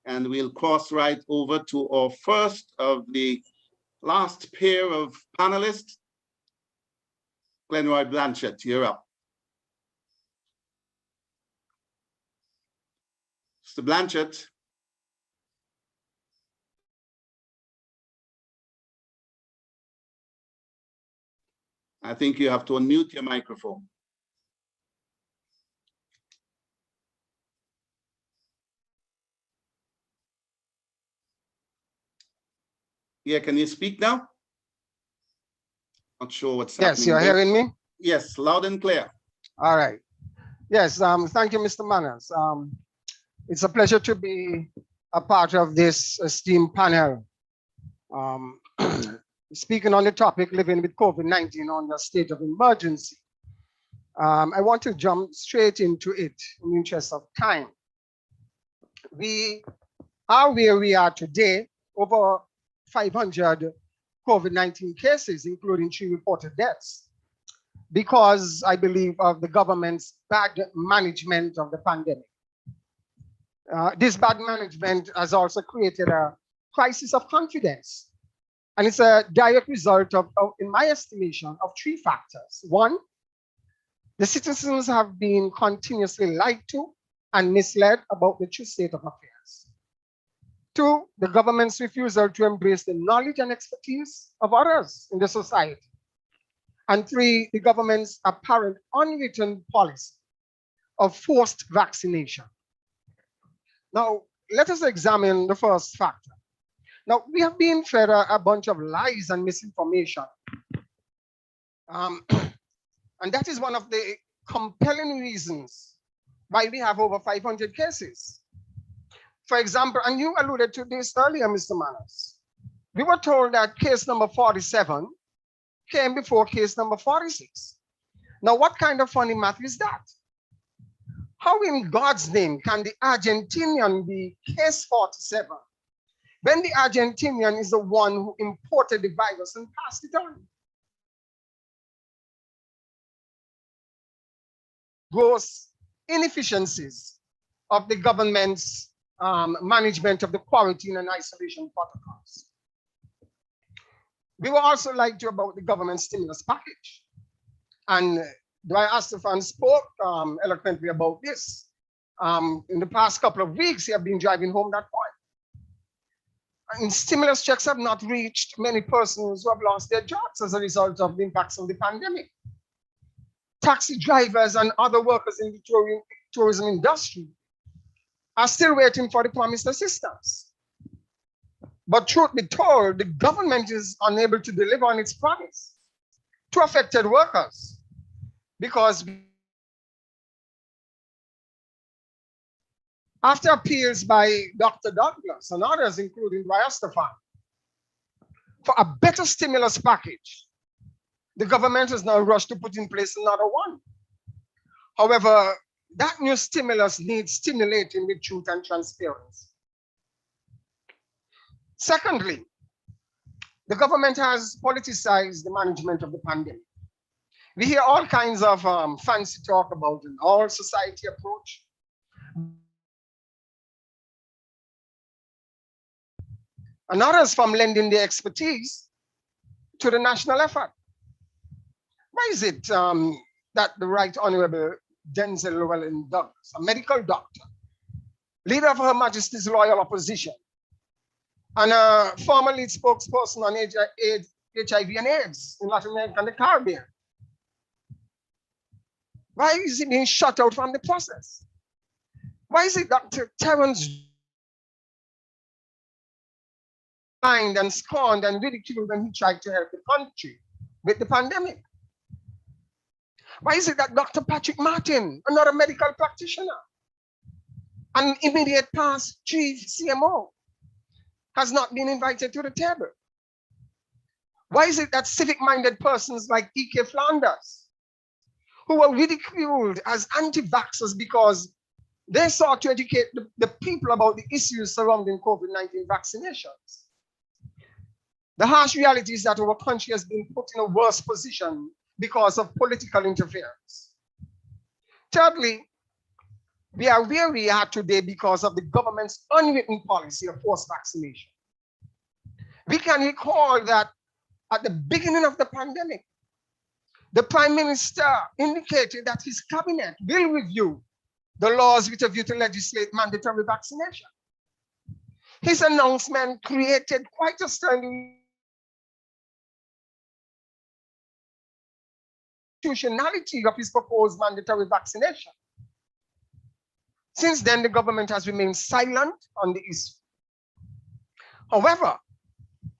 and we'll cross right over to our first of the last pair of panelists. Glenroy Blanchett, you're up. Mr. Blanchett. I think you have to unmute your microphone. Yeah, can you speak now? Not sure what's happening. Yes, you're hearing me? Yes, loud and clear. All right. Yes, thank you, Mr. Manners. It's a pleasure to be a part of this esteemed panel. Speaking on the topic, living with COVID-19 on the state of emergency. I want to jump straight into it in the interest of time. We are where we are today, over 500 COVID-19 cases, including 3 reported deaths, because I believe of the government's bad management of the pandemic. This bad management has also created a crisis of confidence. And it's a direct result of, in my estimation, of 3 factors. 1, the citizens have been continuously lied to and misled about the true state of affairs. 2, the government's refusal to embrace the knowledge and expertise of others in the society. And 3, the government's apparent unwritten policy of forced vaccination. Now, let us examine the first factor. Now, we have been fed a bunch of lies and misinformation. And that is one of the compelling reasons why we have over 500 cases. For example, and you alluded to this earlier, Mr. Manners. We were told that case number 47 came before case number 46. Now, what kind of funny math is that? How in God's name can the Argentinian be case 47 when the Argentinian is the one who imported the virus and passed it on? Gross inefficiencies of the government's management of the quarantine and isolation protocols. We were also lied to about the government stimulus package. And Dwight Astafan spoke eloquently about this. In the past couple of weeks, he has been driving home that point. And stimulus checks have not reached many persons who have lost their jobs as a result of the impacts of the pandemic. Taxi drivers and other workers in the tourism industry are still waiting for the promised assistance. But truth be told, the government is unable to deliver on its promise to affected workers because after appeals by Dr. Douglas and others, including Rastafari, for a better stimulus package, the government has now rushed to put in place another one. However, that new stimulus needs stimulating with truth and transparency. Secondly, the government has politicized the management of the pandemic. We hear all kinds of fancy talk about an all-society approach. And others from lending their expertise to the national effort. Why is it that the Right Honorable Denzel Llewellyn Douglas, a medical doctor, leader of Her Majesty's Loyal Opposition, and a former lead spokesperson on HIV and AIDS in Latin America and the Caribbean, why is he being shut out from the process? Why is it Dr. Terence fined and scorned and ridiculed when he tried to help the country with the pandemic? Why is it that Dr. Patrick Martin, another medical practitioner, an immediate past chief CMO, has not been invited to the table? Why is it that civic-minded persons like E.K. Flanders, who were ridiculed as anti-vaxxers because they sought to educate the people about the issues surrounding COVID-19 vaccinations? The harsh reality is that our country has been put in a worse position because of political interference. Thirdly, we are where we are today because of the government's unwritten policy of forced vaccination. We can recall that at the beginning of the pandemic, the Prime Minister indicated that his cabinet will review the laws with a view to legislate mandatory vaccination. His announcement created quite a stirring constitutionality of his proposed mandatory vaccination. Since then, the government has remained silent on the issue. However,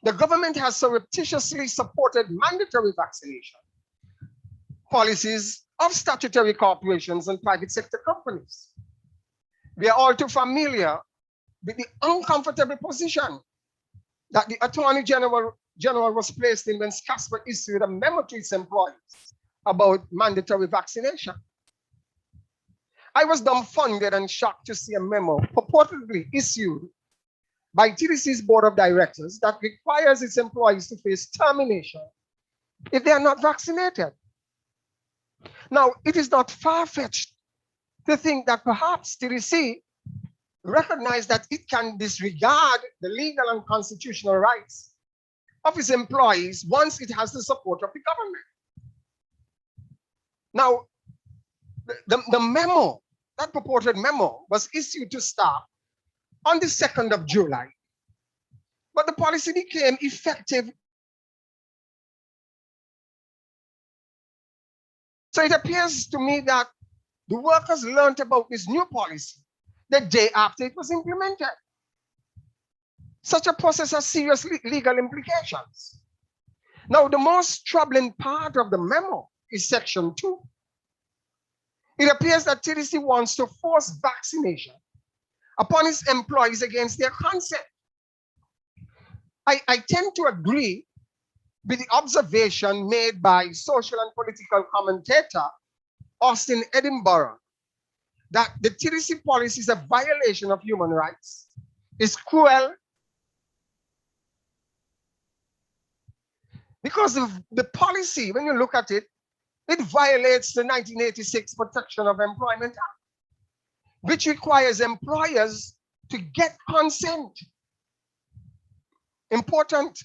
the government has surreptitiously supported mandatory vaccination policies of statutory corporations and private sector companies. We are all too familiar with the uncomfortable position that the Attorney General was placed in when SCASPA issued a memo to its employees about mandatory vaccination. I was dumbfounded and shocked to see a memo purportedly issued by TDC's board of directors that requires its employees to face termination if they are not vaccinated. Now, it is not far-fetched to think that perhaps TDC recognized that it can disregard the legal and constitutional rights of its employees once it has the support of the government. Now, the memo, that purported memo, was issued to staff on the 2nd of July, but the policy became effective. So it appears to me that the workers learned about this new policy the day after it was implemented. Such a process has serious legal implications. Now, the most troubling part of the memo is section 2. It appears that TDC wants to force vaccination upon its employees against their consent. I tend to agree with the observation made by social and political commentator Austin Edinburgh that the TDC policy is a violation of human rights, is cruel, because of the policy, when you look at it, it violates the 1986 Protection of Employment Act, which requires employers to get consent. Important,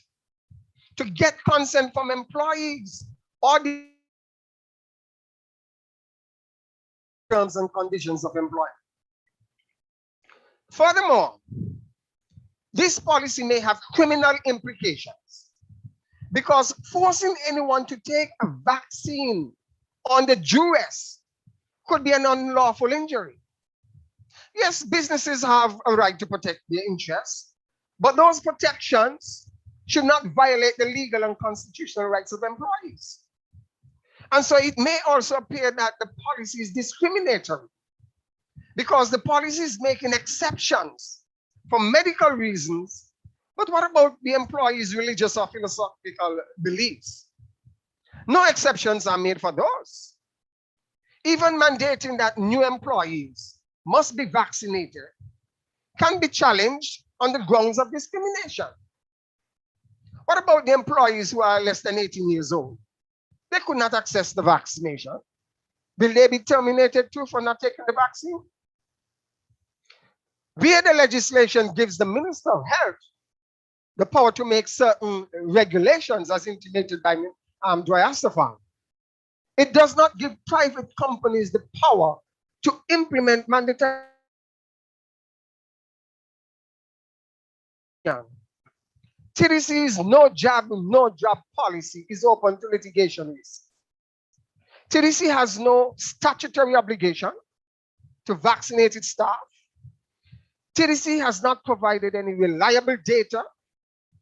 to get consent from employees or the terms and conditions of employment. Furthermore, this policy may have criminal implications because forcing anyone to take a vaccine on the duress could be an unlawful injury. Yes, businesses have a right to protect their interests, but those protections should not violate the legal and constitutional rights of employees. And so it may also appear that the policy is discriminatory because the policy is making exceptions for medical reasons. But what about the employees' religious or philosophical beliefs? No exceptions are made for those. Even mandating that new employees must be vaccinated can be challenged on the grounds of discrimination. What about the employees who are less than 18 years old? They could not access the vaccination. Will they be terminated too for not taking the vaccine? Where the legislation gives the Minister of Health the power to make certain regulations as intimated by Dwyer Astafan, it does not give private companies the power to implement mandatory. TDC's no jab, no job policy is open to litigation risk. TDC has no statutory obligation to vaccinate its staff. TDC has not provided any reliable data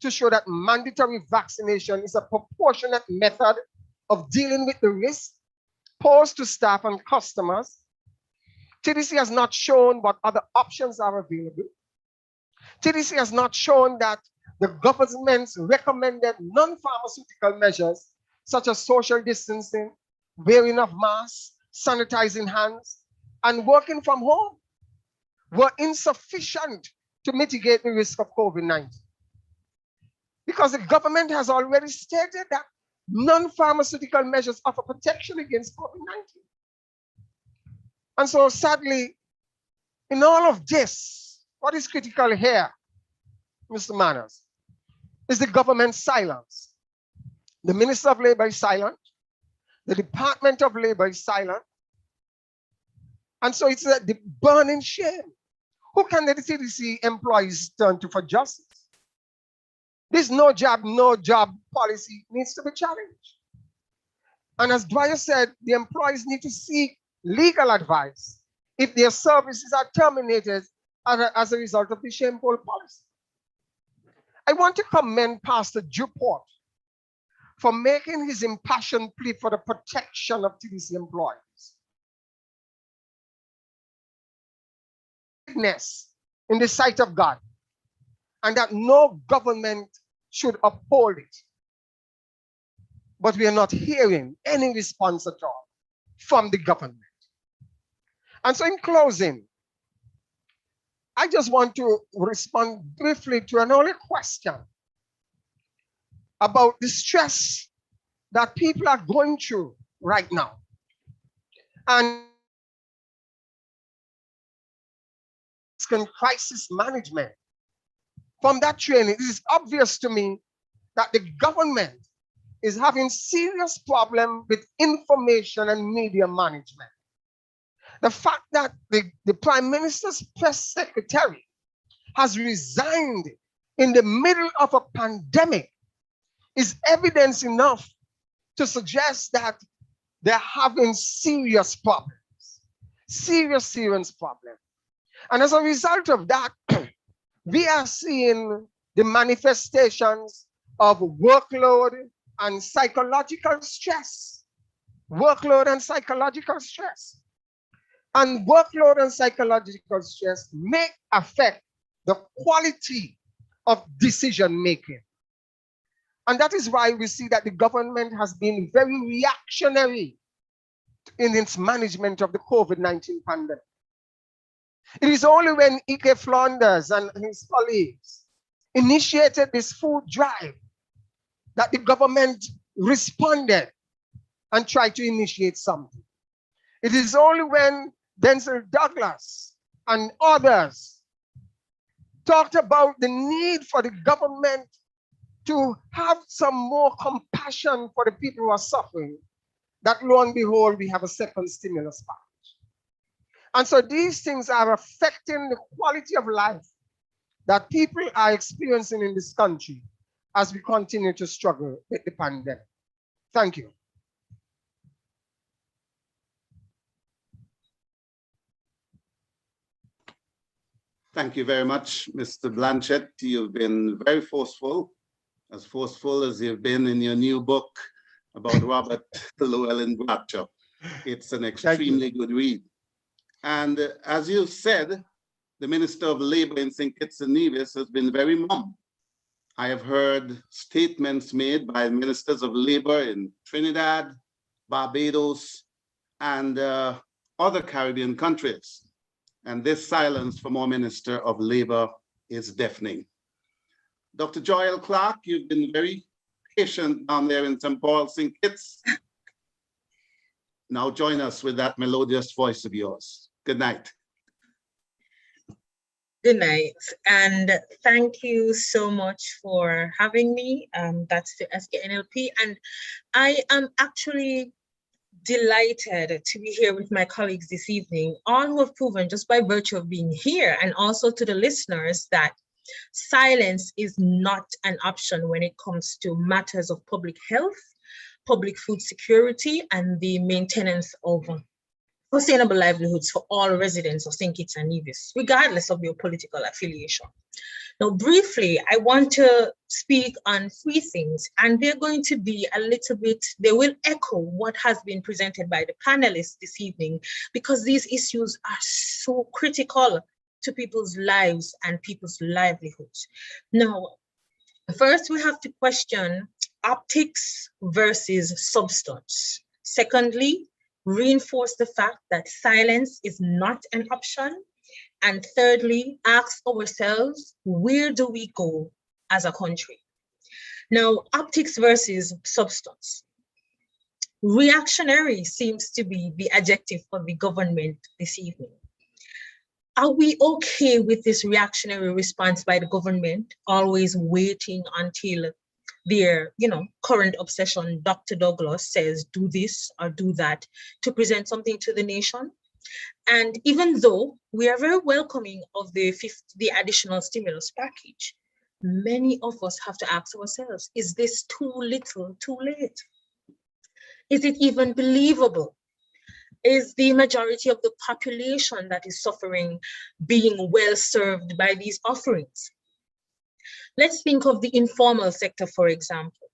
to show that mandatory vaccination is a proportionate method of dealing with the risk posed to staff and customers. TDC has not shown what other options are available. TDC has not shown that the government's recommended non-pharmaceutical measures, such as social distancing, wearing of masks, sanitizing hands, and working from home, were insufficient to mitigate the risk of COVID-19. Because the government has already stated that non-pharmaceutical measures offer protection against COVID-19. And so sadly, in all of this, what is critical here, Mr. Manners, is the government's silence. The Minister of Labor is silent. The Department of Labor is silent. And so it's the burning shame. Who can the CDC employees turn to for justice? This no job, no job policy needs to be challenged. And as Dwyer said, the employees need to seek legal advice if their services are terminated as a result of the shameful policy. I want to commend Pastor Duport for making his impassioned plea for the protection of TDC employees. In the sight of God, and that no government should uphold it. But we are not hearing any response at all from the government. And so in closing, I just want to respond briefly to an earlier question about the stress that people are going through right now. And crisis management. From that training, it is obvious to me that the government is having serious problem with information and media management. The fact that the Prime Minister's press secretary has resigned in the middle of a pandemic is evidence enough to suggest that they're having serious problems, serious problems. And as a result of that, we are seeing the manifestations of workload and psychological stress. Workload and psychological stress. And workload and psychological stress may affect the quality of decision making. And that is why we see that the government has been very reactionary in its management of the COVID-19 pandemic. It is only when Ike Flanders and his colleagues initiated this food drive that the government responded and tried to initiate something. It is only when Denzel Douglas and others talked about the need for the government to have some more compassion for the people who are suffering that lo and behold, we have a second stimulus package. And so these things are affecting the quality of life that people are experiencing in this country as we continue to struggle with the pandemic. Thank you. Thank you very much, Mr. Blanchett. You've been very forceful as you've been in your new book about Robert Llewellyn Blatcher. It's an extremely good read. And as you said, the Minister of Labor in St. Kitts-Nevis has been very mum. I have heard statements made by ministers of labor in Trinidad, Barbados, and other Caribbean countries. And this silence from our Minister of Labor is deafening. Dr. Joel Clark, you've been very patient down there in St. Paul, St. Kitts. Now join us with that melodious voice of yours. Good night. Good night, and thank you so much for having me. That's the SKNLP, and I am actually delighted to be here with my colleagues this evening, all who have proven just by virtue of being here, and also to the listeners, that silence is not an option when it comes to matters of public health, public food security, and the maintenance of sustainable livelihoods for all residents of St. Kitts and Nevis, regardless of your political affiliation. Now, briefly, I want to speak on three things, and they're going to be a little bit, they will echo what has been presented by the panelists this evening, because these issues are so critical to people's lives and people's livelihoods. Now, first, we have to question optics versus substance. Secondly, reinforce the fact that silence is not an option. And thirdly, ask ourselves, where do we go as a country? Now, optics versus substance. Reactionary seems to be the adjective for the government this evening. Are we okay with this reactionary response by the government, always waiting until their current obsession, Dr. Douglas, says do this or do that to present something to the nation? And even though we are very welcoming of the additional stimulus package, many of us have to ask ourselves, is this too little, too late? Is it even believable? Is the majority of the population that is suffering being well served by these offerings? Let's think of the informal sector, for example.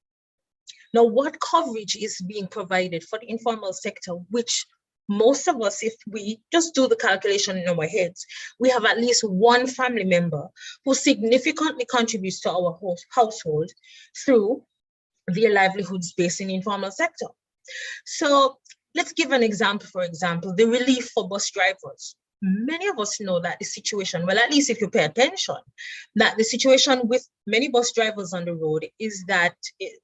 Now, what coverage is being provided for the informal sector, which most of us, if we just do the calculation in our heads, we have at least one family member who significantly contributes to our household through their livelihoods based in the informal sector. So let's give an example, for example, the relief for bus drivers. Many of us know that the situation, well, at least if you pay attention, that the situation with many bus drivers on the road is that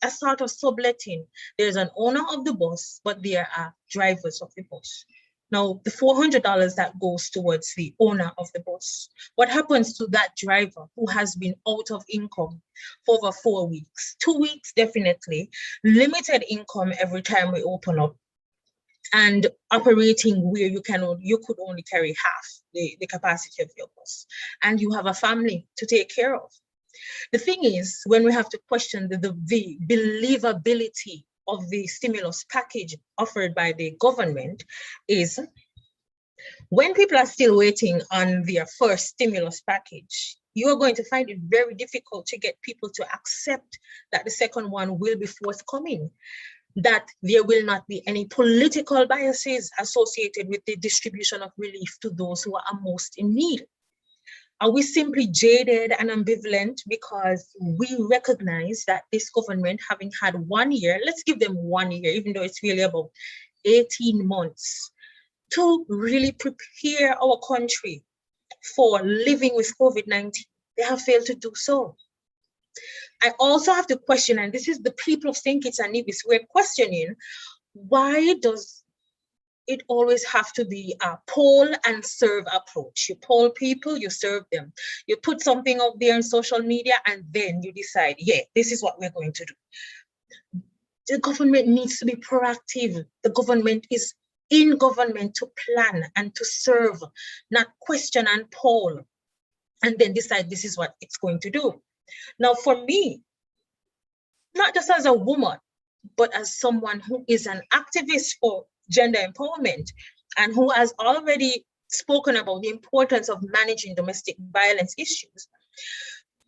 a sort of subletting. There's an owner of the bus, but there are drivers of the bus. Now, the $400 that goes towards the owner of the bus, what happens to that driver who has been out of income for over 4 weeks? 2 weeks, definitely, limited income every time we open up, and operating where you could only carry half the capacity of your bus, and you have a family to take care of. The thing is, when we have to question the believability of the stimulus package offered by the government, is when people are still waiting on their first stimulus package, you are going to find it very difficult to get people to accept that the second one will be forthcoming, that there will not be any political biases associated with the distribution of relief to those who are most in need. Are we simply jaded and ambivalent because we recognize that this government, having had 1 year, let's give them 1 year, even though it's really about 18 months, to really prepare our country for living with COVID-19, they have failed to do so? I also have to question, and this is the people of St. Kitts and Nevis, we're questioning, why does it always have to be a poll and serve approach? You poll people, you serve them. You put something out there on social media, and then you decide, yeah, this is what we're going to do. The government needs to be proactive. The government is in government to plan and to serve, not question and poll, and then decide this is what it's going to do. Now, for me, not just as a woman, but as someone who is an activist for gender empowerment and who has already spoken about the importance of managing domestic violence issues,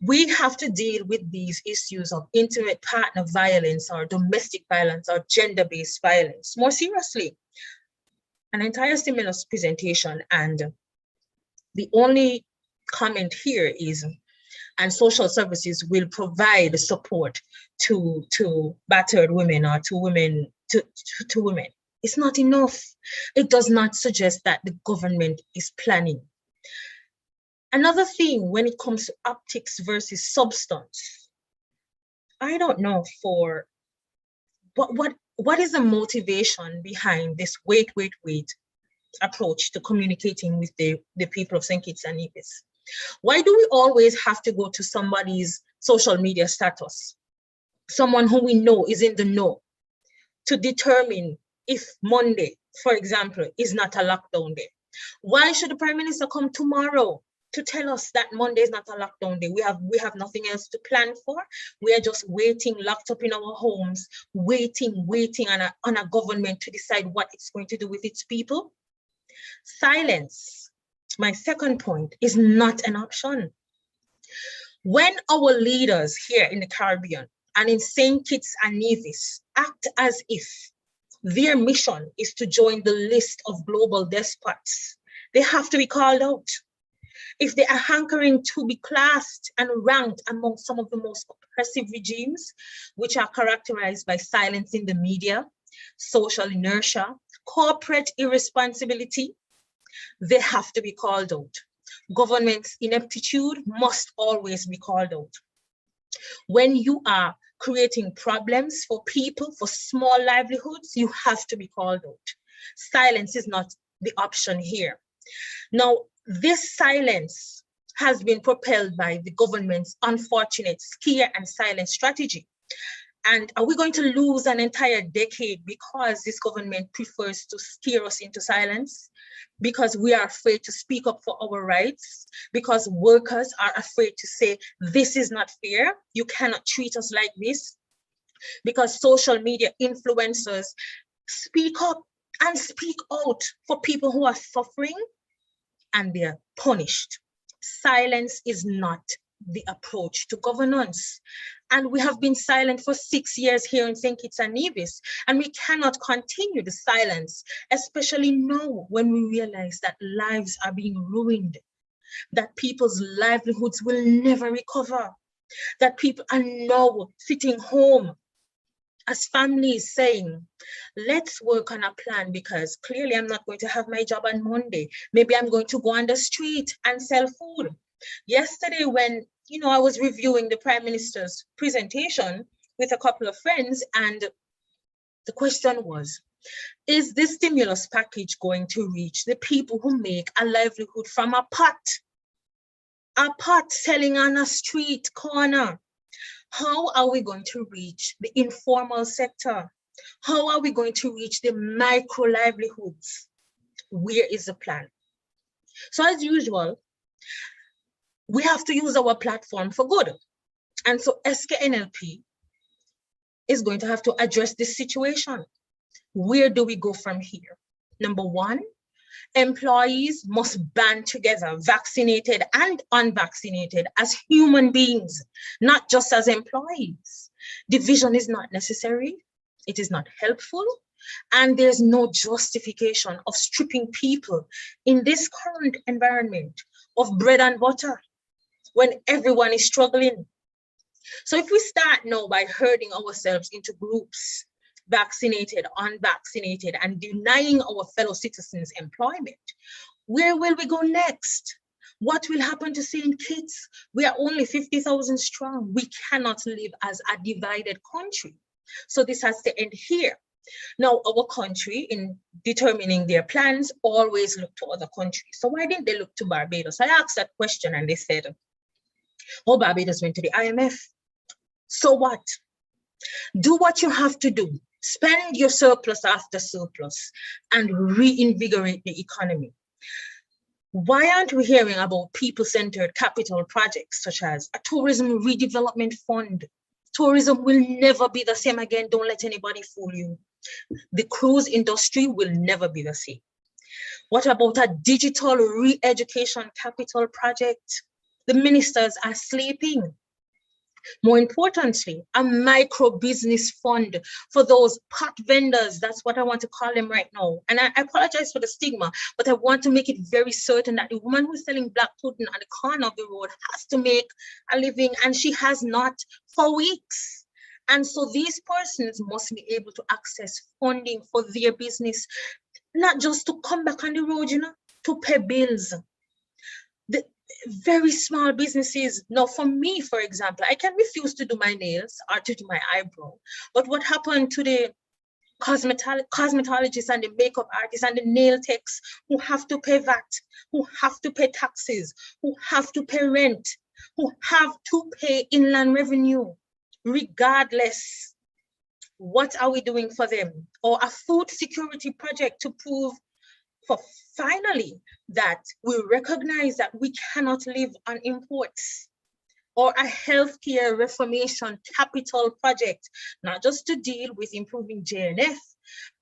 we have to deal with these issues of intimate partner violence or domestic violence or gender-based violence more seriously. An entire stimulus presentation, and the only comment here is, and social services will provide support to battered women or to women. It's not enough. It does not suggest that the government is planning. Another thing, when it comes to optics versus substance, I don't know for what is the motivation behind this wait approach to communicating with the people of St. Kitts and Nevis. Why do we always have to go to somebody's social media status, someone who we know is in the know, to determine if Monday, for example, is not a lockdown day? Why should the Prime Minister come tomorrow to tell us that Monday is not a lockdown day? We have nothing else to plan for. We are just waiting, locked up in our homes, waiting on a government to decide what it's going to do with its people. Silence, my second point, is not an option. When our leaders here in the Caribbean and in St. Kitts and Nevis act as if their mission is to join the list of global despots, they have to be called out. If they are hankering to be classed and ranked among some of the most oppressive regimes, which are characterized by silence in the media, social inertia, corporate irresponsibility, they have to be called out. Government's ineptitude must always be called out. When you are creating problems for people, for small livelihoods, you have to be called out. Silence is not the option here. Now, this silence has been propelled by the government's unfortunate scare and silence strategy. And are we going to lose an entire decade because this government prefers to scare us into silence? Because we are afraid to speak up for our rights? Because workers are afraid to say, this is not fair, you cannot treat us like this? Because social media influencers speak up and speak out for people who are suffering, and they're punished. Silence is not the approach to governance. And we have been silent for 6 years here in St. Kitts and Nevis, and we cannot continue the silence, especially now when we realize that lives are being ruined, that people's livelihoods will never recover, that people are now sitting home as families saying, let's work on a plan, because clearly I'm not going to have my job on Monday. Maybe I'm going to go on the street and sell food. Yesterday, when I was reviewing the Prime Minister's presentation with a couple of friends, and the question was, is this stimulus package going to reach the people who make a livelihood from a pot selling on a street corner? How are we going to reach the informal sector? How are we going to reach the micro livelihoods? Where is the plan? So as usual, we have to use our platform for good. And so SKNLP is going to have to address this situation. Where do we go from here? Number one, employees must band together, vaccinated and unvaccinated, as human beings, not just as employees. Division is not necessary. It is not helpful. And there's no justification of stripping people in this current environment of bread and butter when everyone is struggling. So if we start now by herding ourselves into groups, vaccinated, unvaccinated, and denying our fellow citizens employment, where will we go next? What will happen to St. Kitts? We are only 50,000 strong. We cannot live as a divided country. So this has to end here. Now, our country, in determining their plans, always look to other countries. So why didn't they look to Barbados? I asked that question and they said, oh, Barbados went to the IMF. So what? Do what you have to do. Spend your surplus after surplus and reinvigorate the economy. Why aren't we hearing about people-centered capital projects such as a tourism redevelopment fund? Tourism will never be the same again. Don't let anybody fool you. The cruise industry will never be the same. What about a digital re-education capital project? The ministers are sleeping. More importantly, a micro business fund for those pot vendors. That's what I want to call them right now. And I apologize for the stigma, but I want to make it very certain that the woman who's selling black pudding at the corner of the road has to make a living, and she has not for weeks. And so these persons must be able to access funding for their business, not just to come back on the road, you know, to pay bills. The very small businesses. Now, for me, for example, I can refuse to do my nails or to do my eyebrow. But what happened to the cosmetologists and the makeup artists and the nail techs who have to pay VAT, who have to pay taxes, who have to pay rent, who have to pay inland revenue, regardless? What are we doing for them? Or a food security project to prove for finally that we recognize that we cannot live on imports, or a healthcare reformation capital project, not just to deal with improving JNF,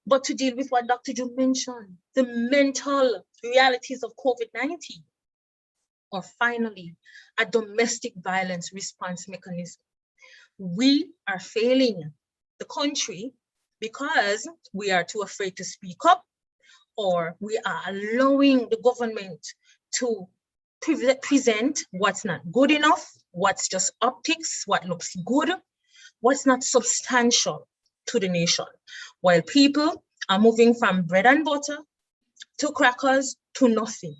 but to deal with what Dr. Ju mentioned, the mental realities of COVID-19, or finally, a domestic violence response mechanism. We are failing the country because we are too afraid to speak up, or we are allowing the government to present what's not good enough, what's just optics, what looks good, what's not substantial to the nation, while people are moving from bread and butter to crackers to nothing.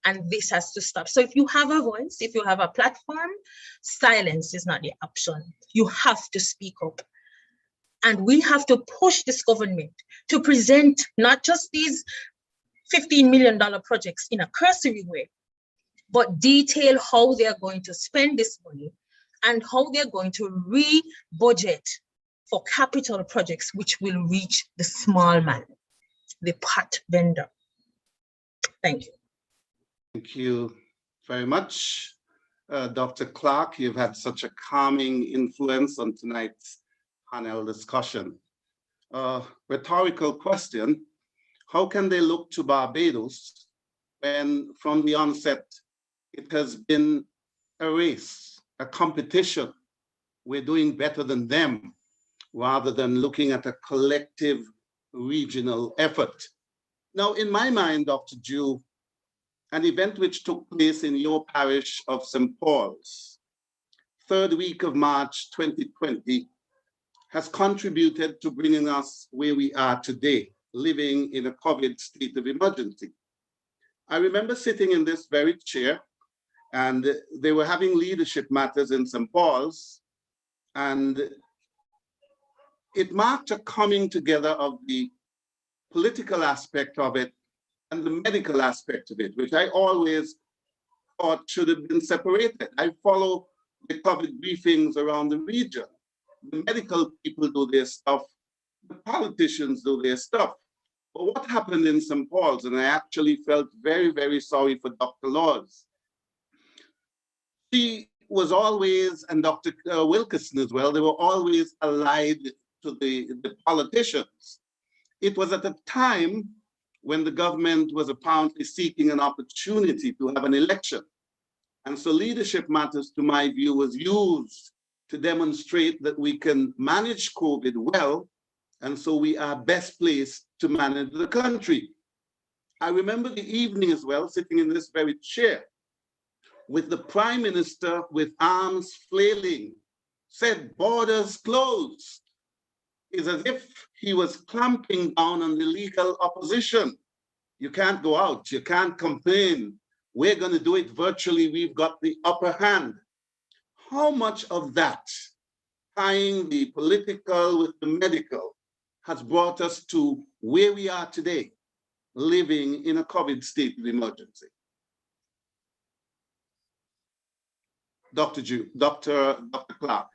And this has to stop. So if you have a voice, if you have a platform, silence is not the option. You have to speak up. And we have to push this government to present not just these $15 million projects in a cursory way, but detail how they're going to spend this money and how they're going to re-budget for capital projects which will reach the small man, the pot vendor. Thank you. Thank you very much. Dr. Clark, you've had such a calming influence on tonight's panel discussion. Rhetorical question: how can they look to Barbados when from the onset it has been a race, a competition? We're doing better than them, rather than looking at a collective regional effort. Now, in my mind, Dr. Ju, an event which took place in your parish of St. Paul's, third week of March 2020, has contributed to bringing us where we are today, living in a COVID state of emergency. I remember sitting in this very chair, and they were having leadership matters in St. Paul's, and it marked a coming together of the political aspect of it and the medical aspect of it, which I always thought should have been separated. I follow the COVID briefings around the region. The medical people do their stuff, the politicians do their stuff. But what happened in St. Paul's, and I actually felt very, very sorry for Dr. Laws. She was always, and Dr. Wilkerson as well, they were always allied to the politicians. It was at a time when the government was apparently seeking an opportunity to have an election. And so leadership matters, to my view, was used to demonstrate that we can manage COVID well, and so we are best placed to manage the country. I remember the evening as well, sitting in this very chair, with the Prime Minister with arms flailing, said borders closed. It's as if he was clamping down on the legal opposition. You can't go out, you can't complain. We're going to do it virtually, we've got the upper hand. How much of that, tying the political with the medical, has brought us to where we are today, living in a COVID state of emergency? Dr. Clark.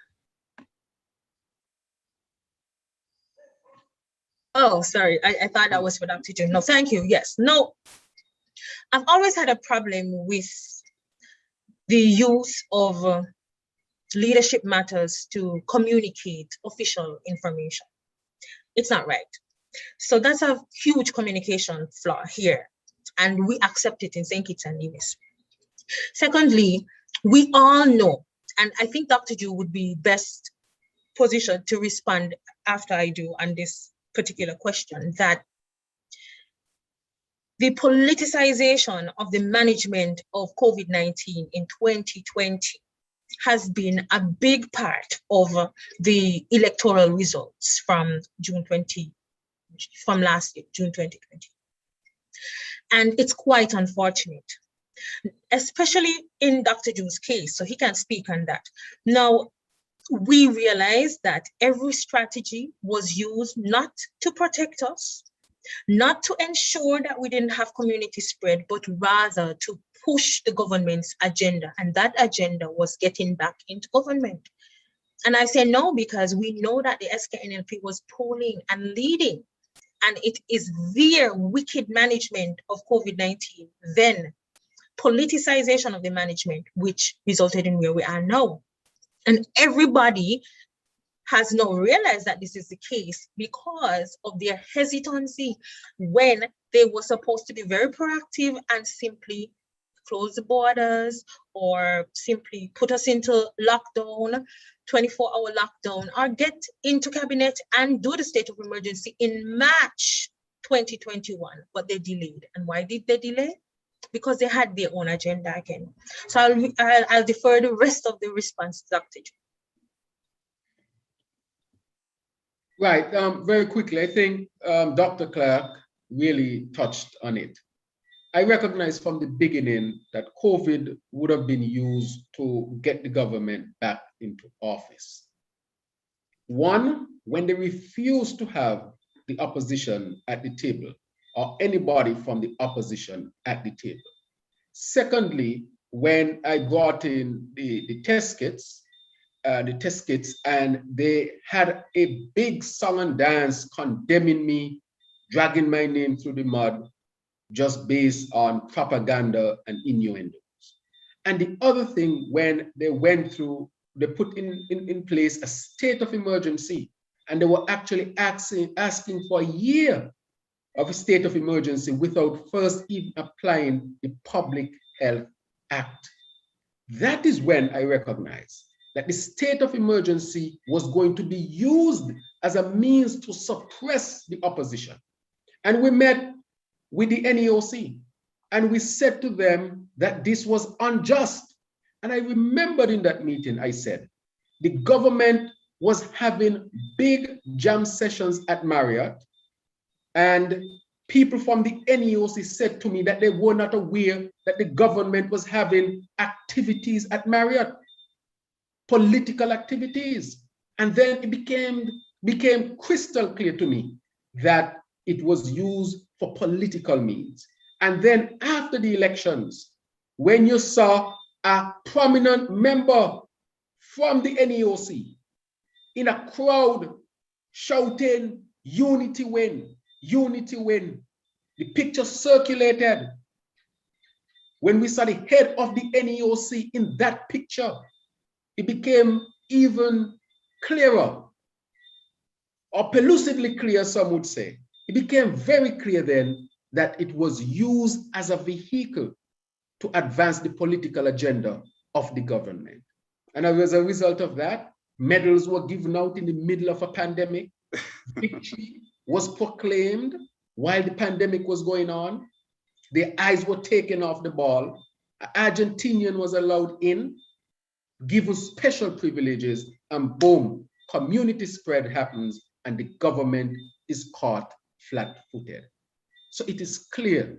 Oh, sorry, I thought that was for Dr. June. No, thank you. Yes, no, I've always had a problem with the use of leadership matters to communicate official information. It's not right. So that's a huge communication flaw here. and we accept it in St. Kitts-Nevis. Secondly, we all know, and I think Dr. Ju would be best positioned to respond after I do on this particular question, that the politicization of the management of COVID-19 in 2020 has been a big part of the electoral results from last year, June 2020. And it's quite unfortunate, especially in Dr. Ju's case, so he can speak on that. Now, we realize that every strategy was used not to protect us, not to ensure that we didn't have community spread, but rather to push the government's agenda. And that agenda was getting back into government. And I say no, because we know that the SKNLP was polling and leading, and it is their wicked management of COVID-19, then politicization of the management, which resulted in where we are now. And everybody has now realized that this is the case because of their hesitancy when they were supposed to be very proactive and simply close the borders or simply put us into lockdown, 24-hour lockdown, or get into cabinet and do the state of emergency in March 2021, but they delayed. And why did they delay? Because they had their own agenda again. So I'll defer the rest of the response to Dr. Ju. Right, very quickly, I think Dr. Clark really touched on it. I recognize from the beginning that COVID would have been used to get the government back into office. One, when they refused to have the opposition at the table or anybody from the opposition at the table. Secondly, when I brought in the test kits, and they had a big song and dance condemning me, dragging my name through the mud, just based on propaganda and innuendos. And the other thing, when they put in place a state of emergency, and they were actually asking for a year of a state of emergency without first even applying the Public Health Act. That is when I recognized that the state of emergency was going to be used as a means to suppress the opposition. And we met with the NEOC, and we said to them that this was unjust. And I remembered in that meeting, I said, the government was having big jam sessions at Marriott, and people from the NEOC said to me that they were not aware that the government was having activities at Marriott, political activities. And then it became crystal clear to me that it was used for political means. And then after the elections, when you saw a prominent member from the NEOC in a crowd shouting, "Unity win, unity win," the picture circulated. When we saw the head of the NEOC in that picture, it became even clearer, or pellucidly clear, some would say. It became very clear then that it was used as a vehicle to advance the political agenda of the government. And as a result of that, medals were given out in the middle of a pandemic. Victory was proclaimed while the pandemic was going on. Their eyes were taken off the ball. An Argentinian was allowed in, given special privileges, and boom, community spread happens, and the government is caught flat-footed. So it is clear,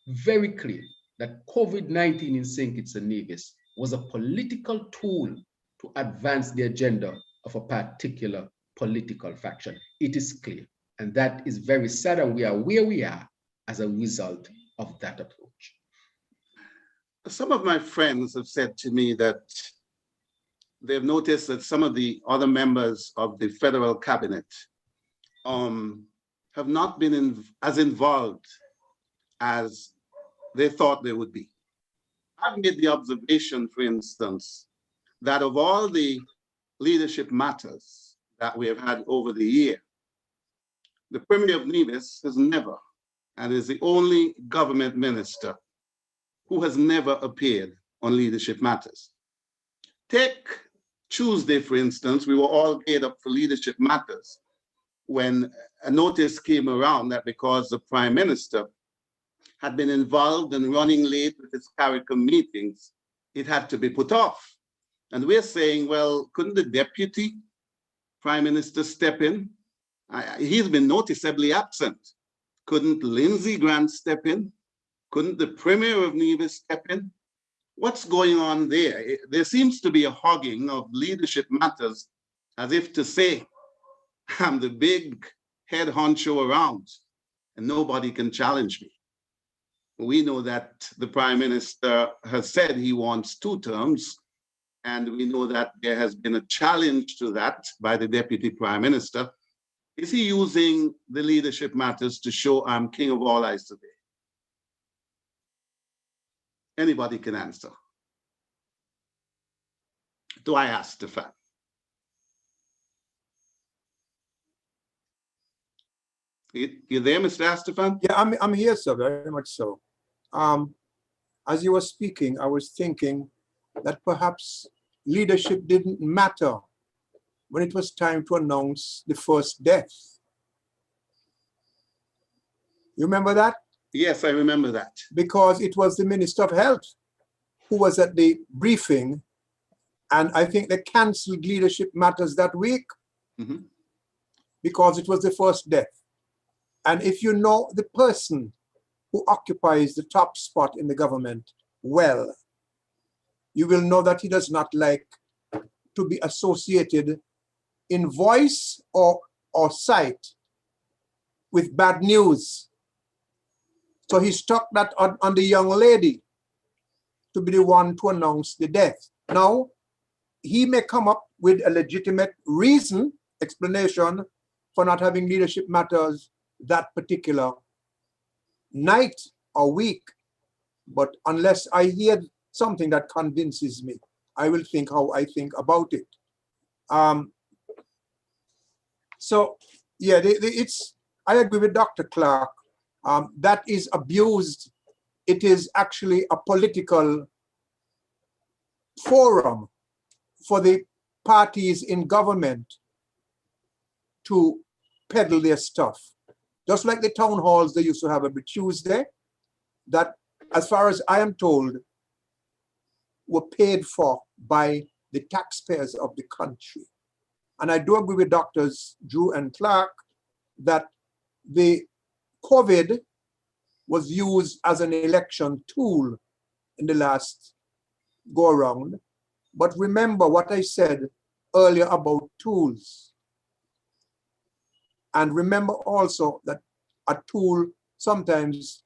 very clear, that COVID-19 in St. Kitts-Nevis was a political tool to advance the agenda of a particular political faction. It is clear, and that is very sad, and we are where we are as a result of that approach. Some of my friends have said to me that they've noticed that some of the other members of the federal cabinet have not been as involved as they thought they would be. I've made the observation, for instance, that of all the leadership matters that we have had over the year, the Premier of Nevis has never and is the only government minister who has never appeared on Leadership Matters. Take Tuesday, for instance. We were all geared up for Leadership Matters when a notice came around that because the Prime Minister had been involved in running late with his CARICOM meetings, it had to be put off. And we're saying, well, couldn't the Deputy Prime Minister step in? He's been noticeably absent. Couldn't Lindsey Grant step in? Couldn't the Premier of Nevis step in? What's going on there? There seems to be a hogging of Leadership Matters as if to say, I'm the big head honcho around and nobody can challenge me. We know that the Prime Minister has said he wants 2 terms, and we know that there has been a challenge to that by the Deputy Prime Minister. Is he using the Leadership Matters to show I'm king of all eyes today? Anybody can answer. Do I ask the fact? You there, Mr. Astafan? Yeah, I'm here, sir, very much so. As you were speaking, I was thinking that perhaps leadership didn't matter when it was time to announce the first death. You remember that? Yes, I remember that. Because it was the Minister of Health who was at the briefing, and I think they canceled Leadership Matters that week because it was the first death. And if you know the person who occupies the top spot in the government well, you will know that he does not like to be associated in voice or sight with bad news. So he stuck that on the young lady to be the one to announce the death. Now, he may come up with a legitimate reason, explanation for not having Leadership Matters that particular night or week. But unless I hear something that convinces me, I will think how I think about it. So, yeah, I agree with Dr. Clark. That is abused. It is actually a political forum for the parties in government to peddle their stuff. Just like the town halls they used to have every Tuesday, that, as far as I am told, were paid for by the taxpayers of the country. And I do agree with Doctors Drew and Clark that the COVID was used as an election tool in the last go around. But remember what I said earlier about tools. And remember also that a tool sometimes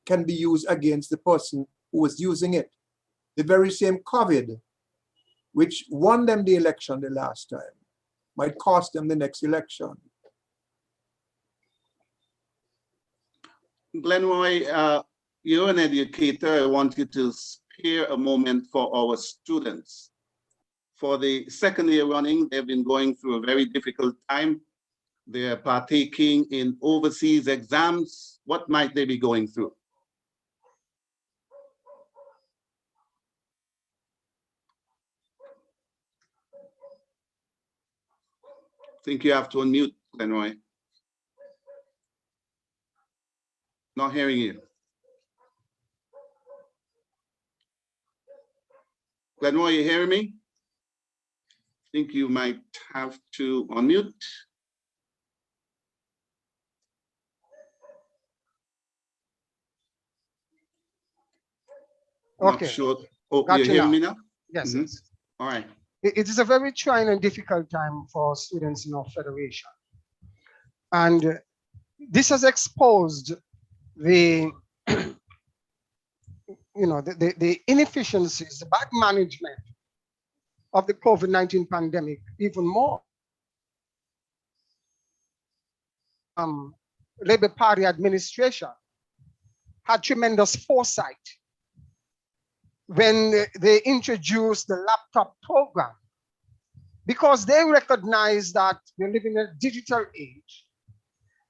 can be used against the person who was using it. The very same COVID, which won them the election the last time, might cost them the next election. Glenroy, you're an educator. I want you to spare a moment for our students. For the second year running, they've been going through a very difficult time. They're partaking in overseas exams. What might they be going through? I think you have to unmute, Glenroy. Not hearing you. Glenroy, you hearing me? I think you might have to unmute. Okay. Not sure. Oh, Got you're you hearing now. me now? Yes, Mhm. yes. All right. It is a very trying and difficult time for students in our federation. And this has exposed the, the inefficiencies, the bad management of the COVID-19 pandemic even more. Labour Party administration had tremendous foresight when they introduced the laptop program, because they recognize that we live in a digital age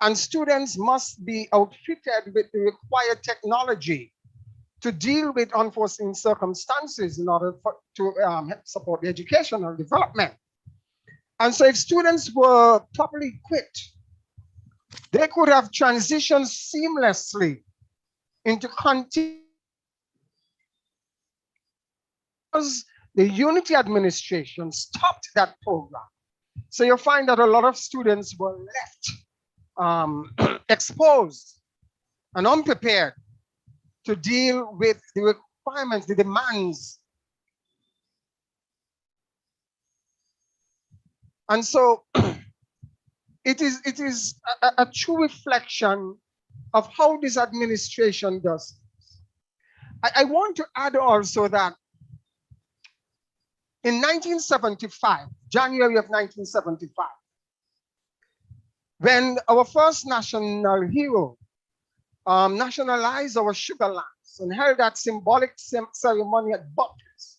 And students must be outfitted with the required technology to deal with unforeseen circumstances in order to support the educational development. And so if students were properly equipped, they could have transitioned seamlessly into continuous. The Unity administration stopped that program. So you find that a lot of students were left exposed and unprepared to deal with the requirements, the demands. And so it is a true reflection of how this administration does. I want to add also that in 1975, January of 1975, when our first national hero nationalized our sugar lands and held that symbolic ceremony at Butlers,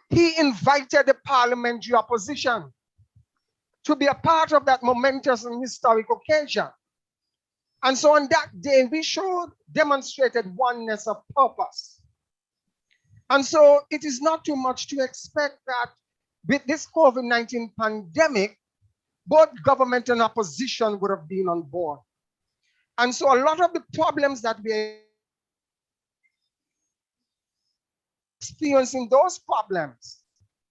he invited the parliamentary opposition to be a part of that momentous and historic occasion. And so on that day, we demonstrated oneness of purpose. And so it is not too much to expect that with this COVID-19 pandemic, both government and opposition would have been on board. And so a lot of the problems that we're experiencing, those problems,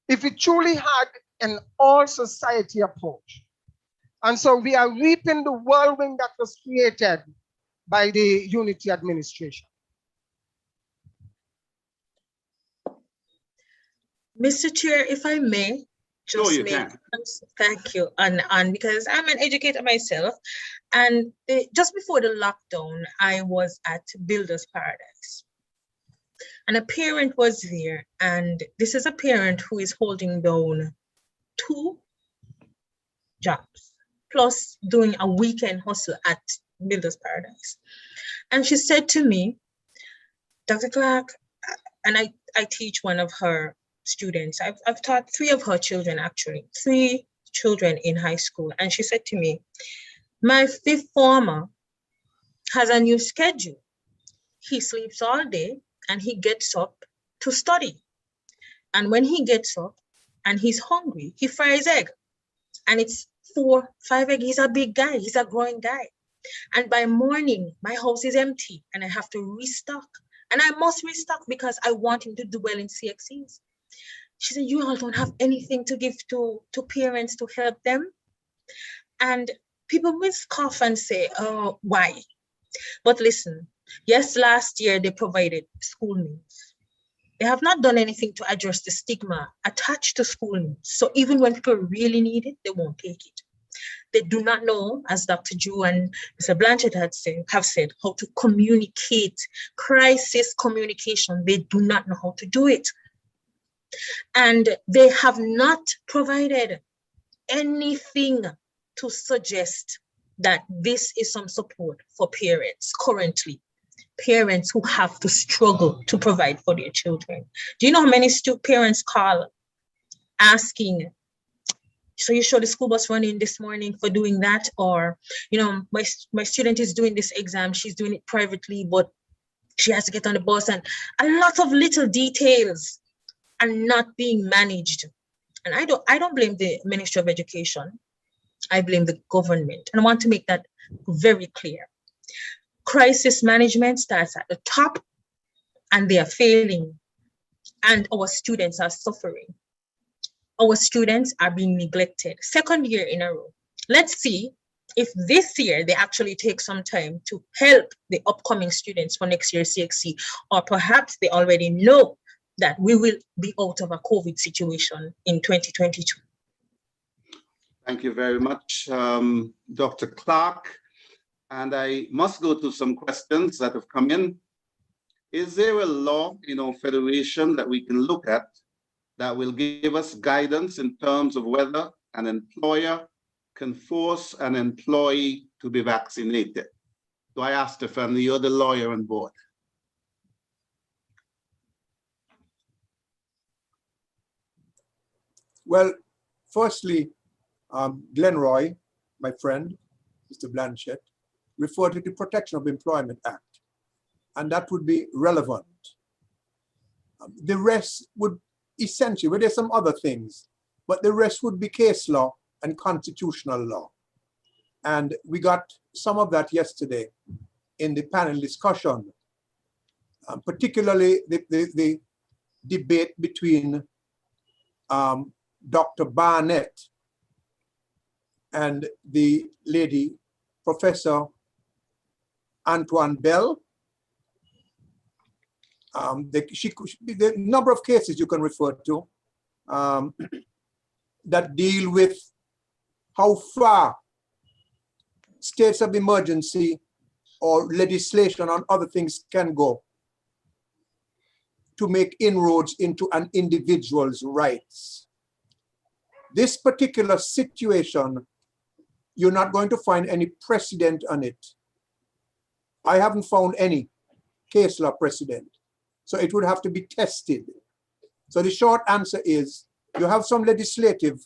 if we truly had an all society approach. And so we are reaping the whirlwind that was created by the Unity administration. Mr. Chair, if I may, just you can. Thank you. And because I'm an educator myself, and just before the lockdown, I was at Builders Paradise. And a parent was there, and this is a parent who is holding down 2 jobs, plus doing a weekend hustle at Builders Paradise. And she said to me, Dr. Clark, and I teach one of her students. I've taught 3 of her children, actually, 3 children in high school. And she said to me, my 5th former has a new schedule. He sleeps all day and he gets up to study. And when he gets up and he's hungry, he fries egg. And it's 4, 5 eggs. He's a big guy. He's a growing guy. And by morning, my house is empty and I have to restock. And I must restock because I want him to do well in CXCs. She said, you all don't have anything to give to parents to help them? And people will scoff and say, oh, why? But listen, yes, last year they provided school meals. They have not done anything to address the stigma attached to school meals. So even when people really need it, they won't take it. They do not know, as Dr. Drew and Mr. Blanchett have said, how to communicate, crisis communication. They do not know how to do it. And they have not provided anything to suggest that this is some support for parents currently. Parents who have to struggle to provide for their children. Do you know how many parents call asking, so you sure the school bus running this morning for doing that? Or, you know, my student is doing this exam, she's doing it privately, but she has to get on the bus. And a lot of little details are not being managed. And I don't blame the Ministry of Education. I blame the government. And I want to make that very clear. Crisis management starts at the top and they are failing. And our students are suffering. Our students are being neglected. 2nd year in a row. Let's see if this year they actually take some time to help the upcoming students for next year's CXC, or perhaps they already know that we will be out of a COVID situation in 2022. Thank you very much, Dr. Clark. And I must go to some questions that have come in. Is there a law in our federation that we can look at that will give us guidance in terms of whether an employer can force an employee to be vaccinated? So I asked if you're the lawyer on board. Well, firstly, Glenroy, my friend, Mr. Blanchett, refer to the Protection of Employment Act, and that would be relevant. The rest would essentially, well, there's some other things, but the rest would be case law and constitutional law. And we got some of that yesterday in the panel discussion, particularly the debate between Dr. Barnett and the lady, Professor Antoine Bell. The number of cases you can refer to that deal with how far states of emergency or legislation on other things can go to make inroads into an individual's rights. This particular situation, you're not going to find any precedent on it. I haven't found any case law precedent. So it would have to be tested. So the short answer is you have some legislative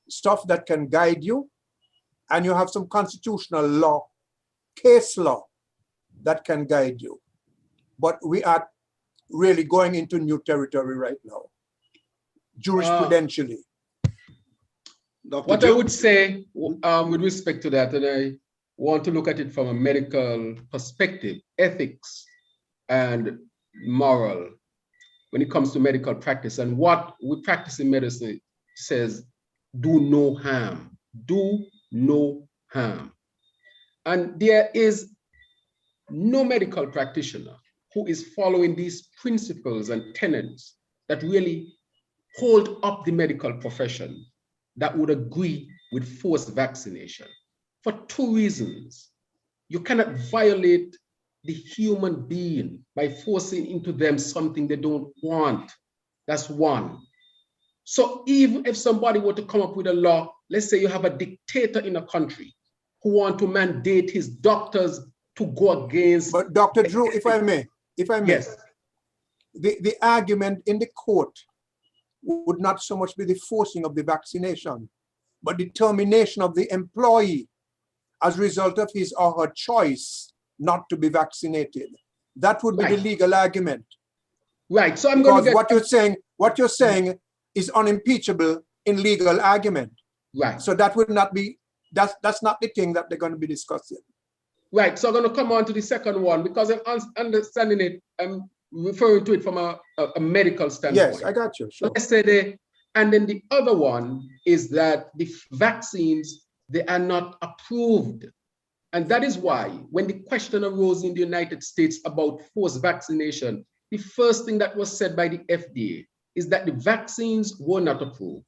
stuff that can guide you, and you have some constitutional law, case law that can guide you. But we are really going into new territory right now, jurisprudentially. What I would say with respect to that, and I want to look at it from a medical perspective, ethics and moral, when it comes to medical practice, and what we practice in medicine says, do no harm, do no harm. And there is no medical practitioner who is following these principles and tenets that really hold up the medical profession that would agree with forced vaccination for two reasons. You cannot violate the human being by forcing into them something they don't want. That's one. So even if somebody were to come up with a law, let's say you have a dictator in a country who want to mandate his doctors to go against. But Dr. Drew, if I may, yes. The argument in the court would not so much be the forcing of the vaccination, but the termination of the employee as a result of his or her choice not to be vaccinated. That would be the legal argument. Right. So I'm going to get what you're saying is unimpeachable in legal argument. Right. So that would not be, that's not the thing that they're going to be discussing. Right. So I'm going to come on to the second one because I'm understanding it. I'm referring to it from a medical standpoint. Yes, I got you. Sure. Let's say and then the other one is that the vaccines, they are not approved. And that is why when the question arose in the United States about forced vaccination, the first thing that was said by the FDA is that the vaccines were not approved.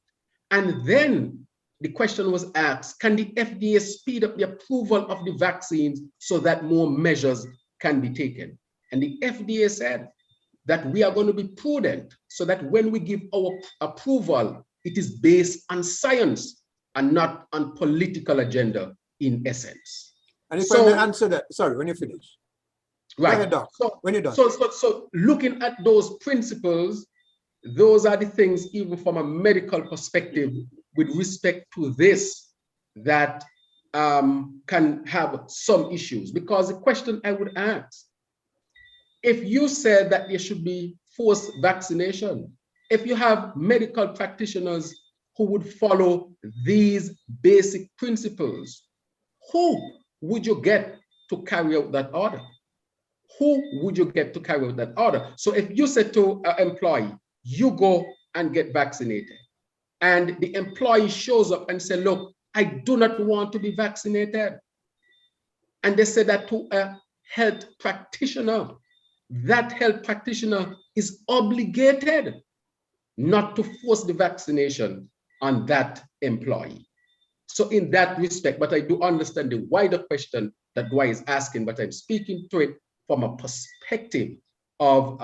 And then the question was asked, can the FDA speed up the approval of the vaccines so that more measures can be taken? And the FDA said that we are going to be prudent so that when we give our approval, it is based on science and not on political agenda in essence. And if I may answer that, sorry, when you finish. Right. Go ahead, Doc. So, when you're done. So looking at those principles, those are the things, even from a medical perspective, with respect to this, that can have some issues. Because the question I would ask, if you said that there should be forced vaccination, if you have medical practitioners who would follow these basic principles, who would you get to carry out that order? Who would you get to carry out that order? So if you said to an employee, you go and get vaccinated, and the employee shows up and say, look, I do not want to be vaccinated. And they say that to a health practitioner, that health practitioner is obligated not to force the vaccination on that employee. So in that respect, but I do understand the wider question that Dwight is asking, but I'm speaking to it from a perspective of,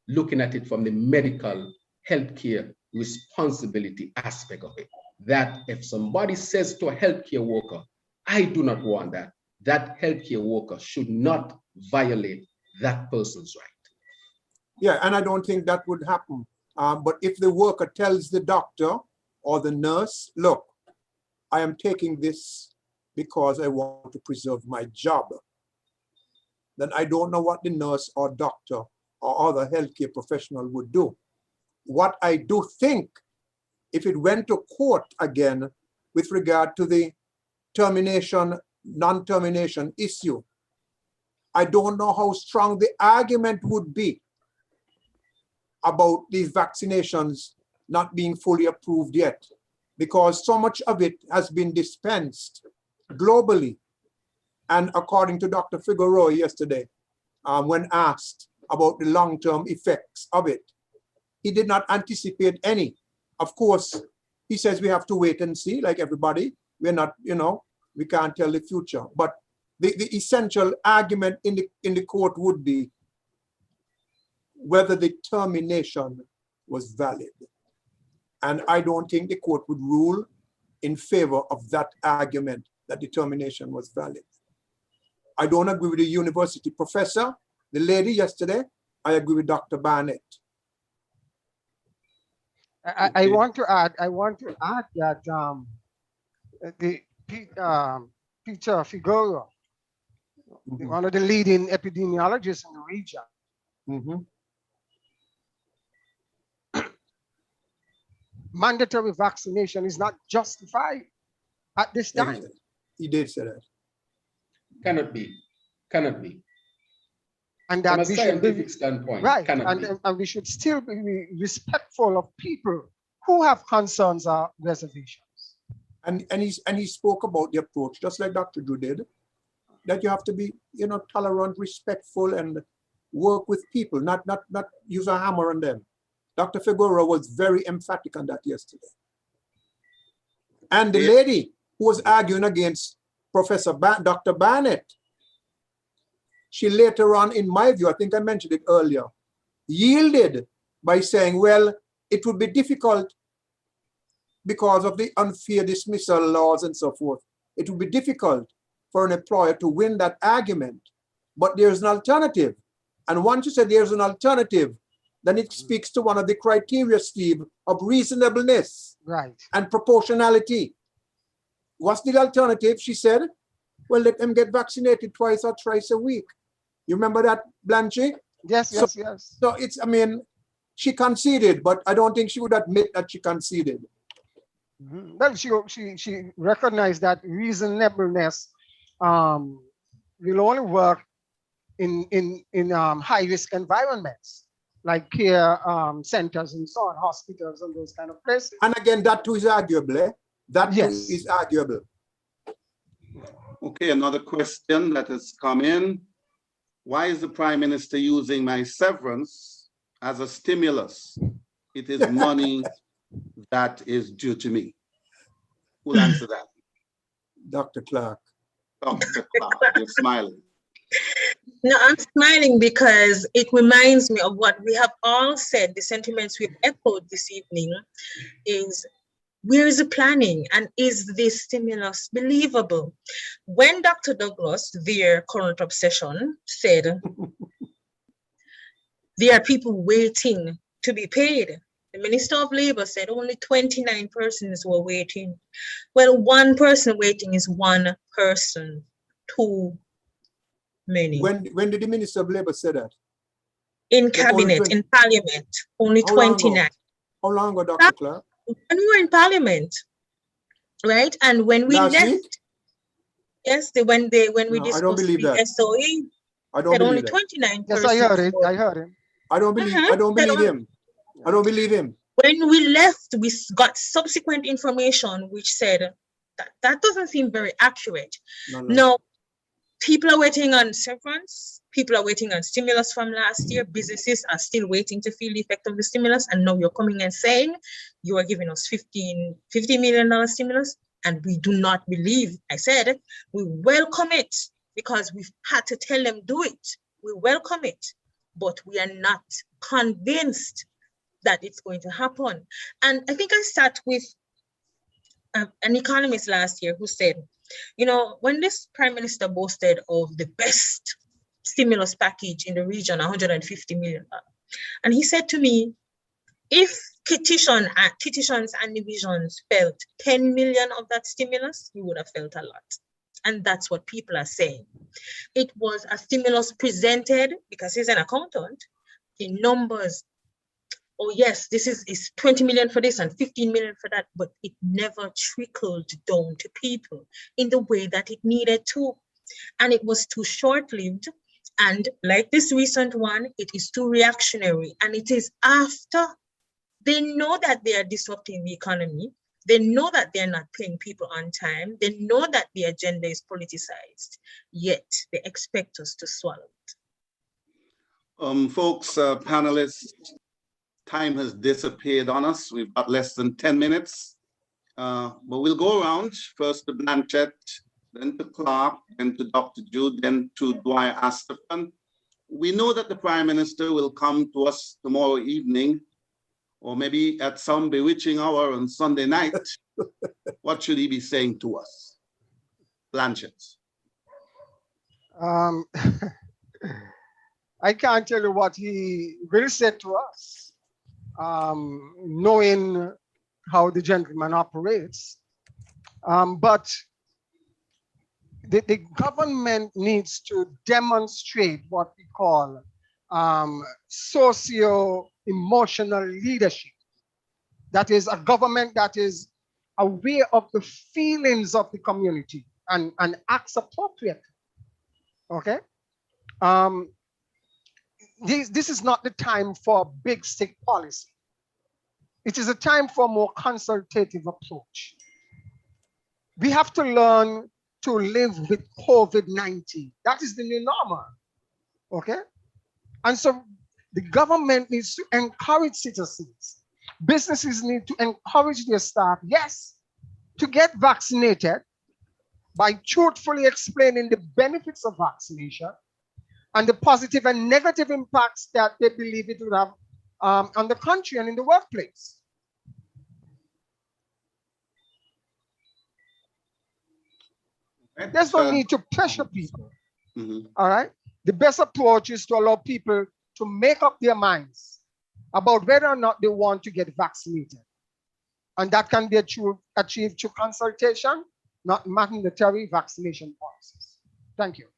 looking at it from the medical healthcare responsibility aspect of it. That if somebody says to a healthcare worker, I do not want that, that healthcare worker should not violate that person's right. Yeah, and I don't think that would happen. But if the worker tells the doctor or the nurse, look, I am taking this because I want to preserve my job, then I don't know what the nurse or doctor or other healthcare professional would do. What I do think, if it went to court again with regard to the termination, non-termination issue, I don't know how strong the argument would be about these vaccinations not being fully approved yet, because so much of it has been dispensed globally. And according to Dr. Figueroa yesterday, when asked about the long-term effects of it, he did not anticipate any. Of course, he says we have to wait and see, like everybody. We're not, we can't tell the future. But the essential argument in the court would be whether the termination was valid. And I don't think the court would rule in favor of that argument that the termination was valid. I don't agree with the university professor, the lady yesterday. I agree with Dr. Barnett. I want to add that Peter Figueroa, one of the leading epidemiologists in the region, mandatory vaccination is not justified at this time. He did say that. Cannot be. Cannot be. And From that a we should scientific be, standpoint, right, cannot be. and we should still be respectful of people who have concerns or reservations. And he spoke about the approach, just like Dr. Drew did, that you have to be, tolerant, respectful, and work with people, not use a hammer on them. Dr. Figueroa was very emphatic on that yesterday. And the lady who was arguing against Dr. Barnett, she later on, in my view, I think I mentioned it earlier, yielded by saying, well, it would be difficult because of the unfair dismissal laws and so forth. It would be difficult for an employer to win that argument, but there's an alternative. And once you say there's an alternative, then it speaks to one of the criteria, Steve, of reasonableness, right, and proportionality. What's the alternative? She said, well, let them get vaccinated twice or thrice a week. You remember that, Blanche? Yes, yes, yes. So it's, she conceded, but I don't think she would admit that she conceded. Well, she recognized that reasonableness will only work in high-risk environments, like care centers and so on, hospitals and those kind of places. And again, that too is arguable. Eh? That Yes. too is arguable. Okay, another question that has come in. Why is the Prime Minister using my severance as a stimulus? It is money that is due to me. Who'll answer that? Dr. Clark. Dr. Clark, you're smiling. No, I'm smiling because it reminds me of what we have all said, the sentiments we've echoed this evening is, where is the planning and is this stimulus believable? When Dr. Douglas, their current obsession, said there are people waiting to be paid, the Minister of Labor said only 29 persons were waiting. Well, one person waiting is one person too many. When did the Minister of Labor say that? In cabinet, in parliament, only 29. How long ago, Dr. Clark? When we were in parliament, right? And when we Last left, week? yes, when we No, discussed I don't believe that. SOE, I don't said believe only that. 29 Yes, persons. I heard it. I heard him. I don't believe. I don't believe him. I don't believe him. When we left, we got subsequent information which said that doesn't seem very accurate. No. Now, people are waiting on severance. People are waiting on stimulus from last year. Businesses are still waiting to feel the effect of the stimulus. And now you're coming and saying you are giving us $50 million stimulus. And we do not believe, I said, we welcome it because we've had to tell them do it. We welcome it, but we are not convinced that it's going to happen. And I think I sat with an economist last year who said, when this Prime Minister boasted of the best stimulus package in the region, $150 million, and he said to me, if petitions and divisions felt 10 million of that stimulus, we would have felt a lot. And that's what people are saying. It was a stimulus presented, because he's an accountant, in numbers. Oh yes, this is 20 million for this and 15 million for that, but it never trickled down to people in the way that it needed to. And it was too short-lived. And like this recent one, it is too reactionary. And it is after they know that they are disrupting the economy. They know that they're not paying people on time. They know that the agenda is politicized, yet they expect us to swallow it. Folks, panelists, time has disappeared on us. We've got less than 10 minutes, but we'll go around first to Blanchett, then to Clark, then to Dr. Jude, then to Dwyer Astafan. We know that the Prime Minister will come to us tomorrow evening, or maybe at some bewitching hour on Sunday night. What should he be saying to us? Blanchett. I can't tell you what he will say to us, knowing how the gentleman operates. But the government needs to demonstrate what we call socio-emotional leadership. That is a government that is aware of the feelings of the community and acts appropriately. Okay? This is not the time for big stick policy. It is a time for a more consultative approach. We have to learn to live with COVID-19. That is the new normal, okay? And so the government needs to encourage citizens. Businesses need to encourage their staff, yes, to get vaccinated by truthfully explaining the benefits of vaccination and the positive and negative impacts that they believe it will have on the country and in the workplace. There's no need to pressure people. All right. The best approach is to allow people to make up their minds about whether or not they want to get vaccinated. And that can be achieved through consultation, not mandatory vaccination policies. Thank you.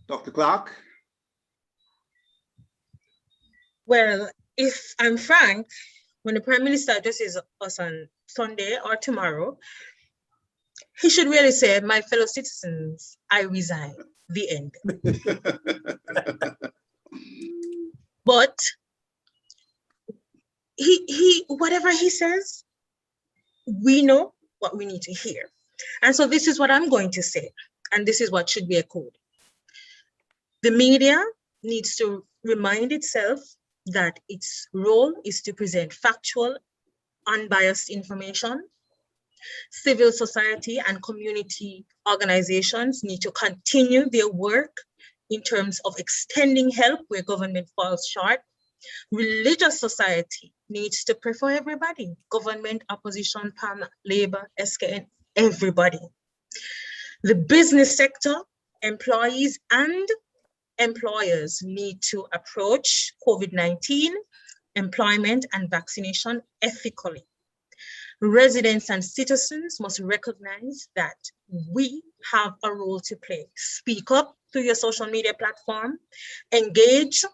Dr. Clark. Well, if I'm frank, when the Prime Minister addresses us on Sunday or tomorrow, he should really say, my fellow citizens, I resign, the end. But whatever he says, we know what we need to hear. And so this is what I'm going to say, and this is what should be echoed. The media needs to remind itself that its role is to present factual, unbiased information. Civil society and community organizations need to continue their work in terms of extending help where government falls short. Religious society needs to pray for everybody, government, opposition, PAN, labor, SKN, everybody. The business sector, employees and employers need to approach COVID-19, employment and vaccination ethically. Residents and citizens must recognize that we have a role to play. Speak up through your social media platform, engage,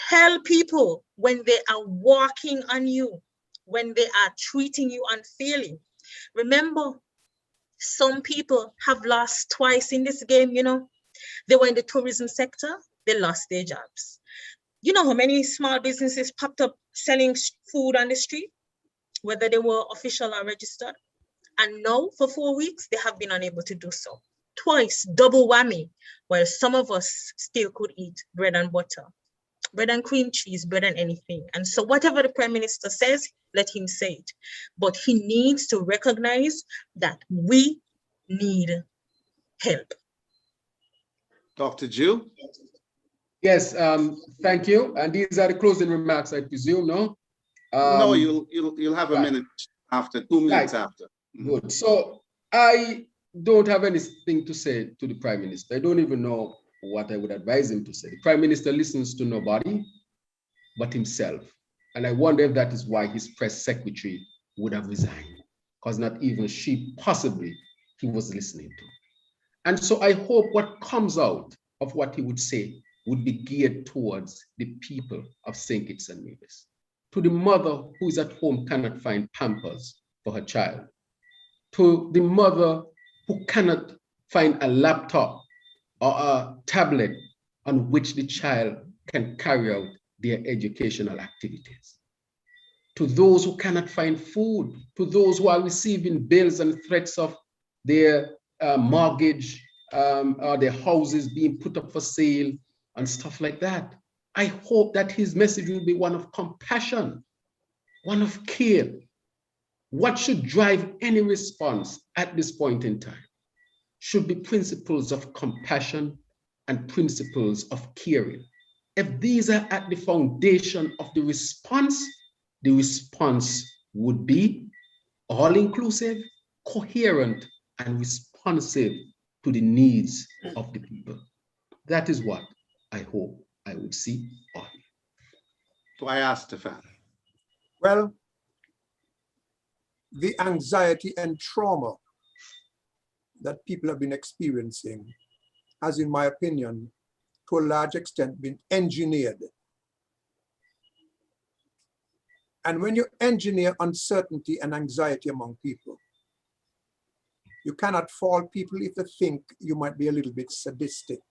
tell people when they are walking on you, when they are treating you unfairly. Remember, some people have lost twice in this game, you know. They were in the tourism sector, they lost their jobs. You know how many small businesses popped up selling food on the street, whether they were official or registered? And now for 4 weeks, they have been unable to do so. Twice, double whammy, while some of us still could eat bread and butter, bread and cream cheese, bread and anything. And so whatever the Prime Minister says, let him say it. But he needs to recognize that we need help. Dr. Jew? Yes, thank you. And these are the closing remarks, I presume, no? No, you'll have a minute after, 2 minutes after. Good. So I don't have anything to say to the Prime Minister. I don't even know what I would advise him to say. The Prime Minister listens to nobody but himself. And I wonder if that is why his press secretary would have resigned, because not even she possibly he was listening to. And so I hope what comes out of what he would say would be geared towards the people of St. Kitts-Nevis, to the mother who is at home cannot find Pampers for her child, to the mother who cannot find a laptop or a tablet on which the child can carry out their educational activities, to those who cannot find food, to those who are receiving bills and threats of their mortgage or their houses being put up for sale and stuff like that. I hope that his message will be one of compassion, one of care. What should drive any response at this point in time should be principles of compassion and principles of caring. If these are at the foundation of the response would be all-inclusive, coherent, and responsive to the needs of the people. That is what I hope I would see on. Do I ask Stefan? Well, the anxiety and trauma that people have been experiencing has, in my opinion, to a large extent been engineered. And when you engineer uncertainty and anxiety among people, you cannot fault people if they think you might be a little bit sadistic.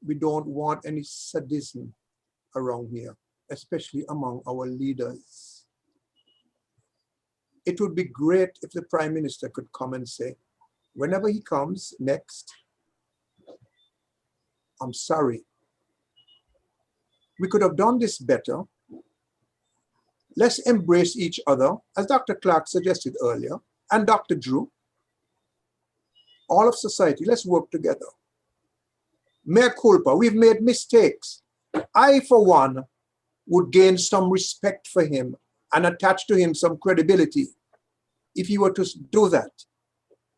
We don't want any sadism around here, especially among our leaders. It would be great if the Prime Minister could come and say, whenever he comes next, I'm sorry. We could have done this better. Let's embrace each other, as Dr. Clark suggested earlier, and Dr. Drew. All of society, let's work together. Mea culpa, we've made mistakes. I, for one, would gain some respect for him and attach to him some credibility if he were to do that.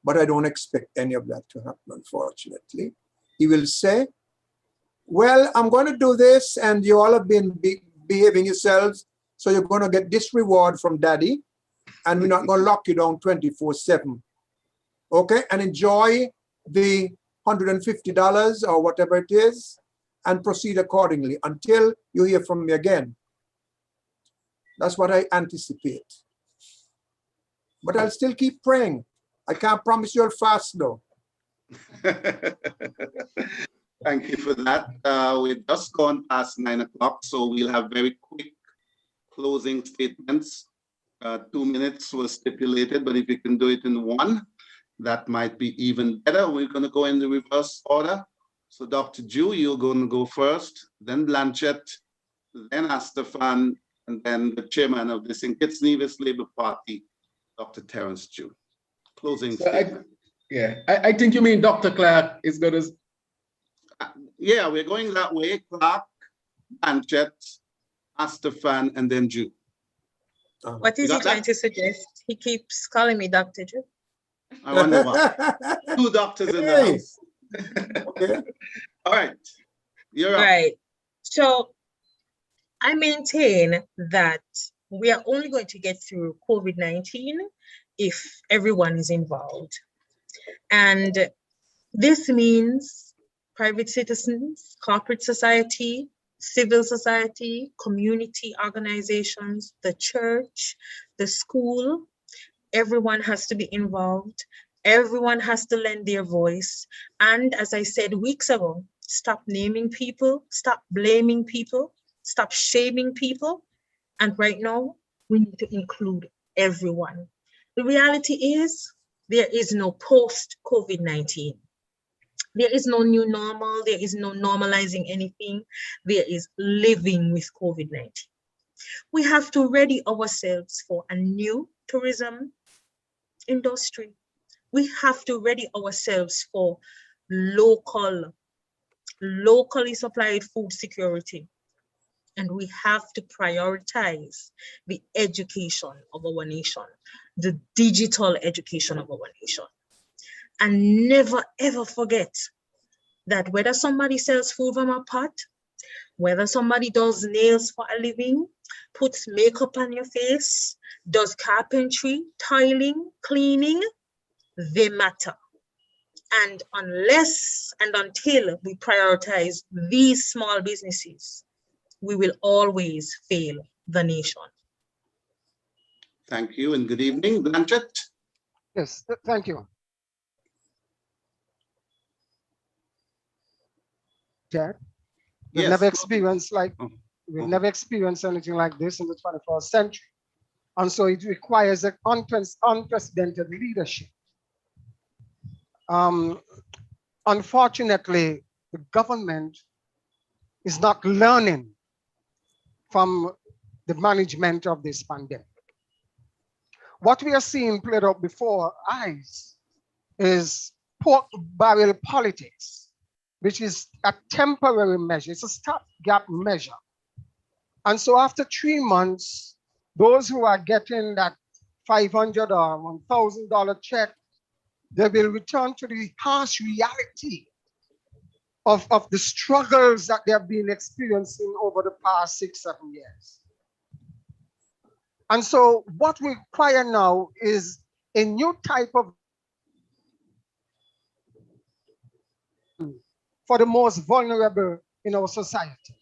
But I don't expect any of that to happen, unfortunately. He will say, well, I'm going to do this, and you all have been behaving yourselves, so you're going to get this reward from Daddy, and we're not going to lock you down 24/7. Okay? And enjoy the $150 or whatever it is, and proceed accordingly until you hear from me again. That's what I anticipate. But I'll still keep praying. I can't promise you'll fast though. Thank you for that. We're just gone past 9 o'clock, so we'll have very quick closing statements. 2 minutes was stipulated, but if you can do it in 1, that might be even better. We're going to go in the reverse order. So Dr. Jew, you're going to go first, then Blanchett, then Astafan, and then the chairman of the St. Kitts-Nevis Labour Party, Dr. Terence Jew. Closing statement. I think you mean Dr. Clark is going to... Yeah, we're going that way. Clark, Blanchett, Astafan, and then Jew. What is he trying to suggest? He keeps calling me Dr. Jew. I wonder why. 2 doctors in the house. Okay. All right, you're up. Right. So I maintain that we are only going to get through COVID-19 if everyone is involved. And this means private citizens, corporate society, civil society, community organizations, the church, the school. Everyone has to be involved. Everyone has to lend their voice. And as I said weeks ago, stop naming people, stop blaming people, stop shaming people. And right now, we need to include everyone. The reality is there is no post-COVID-19. There is no new normal. There is no normalizing anything. There is living with COVID-19. We have to ready ourselves for a new tourism industry. We have to ready ourselves for locally supplied food security. And we have to prioritize the education of our nation, the digital education of our nation. And never, ever forget that whether somebody sells food from a pot, Whether somebody does nails for a living, puts makeup on your face, does carpentry, tiling, cleaning, they matter. And unless and until we prioritize these small businesses, we will always fail the nation. Thank you and good evening. Blanchett? Yes, thank you. Jack, we've Yes. never experienced Oh. never experienced anything like this in the 21st century. And so it requires an unprecedented leadership. Unfortunately, the government is not learning from the management of this pandemic. What we are seeing played out before our eyes is pork barrel politics, which is a temporary measure. It's a stopgap measure. And so after 3 months, those who are getting that $500 or $1,000 check, they will return to the harsh reality of the struggles that they have been experiencing over the past 6-7 years. And so what we require now is a new type of for the most vulnerable in our society.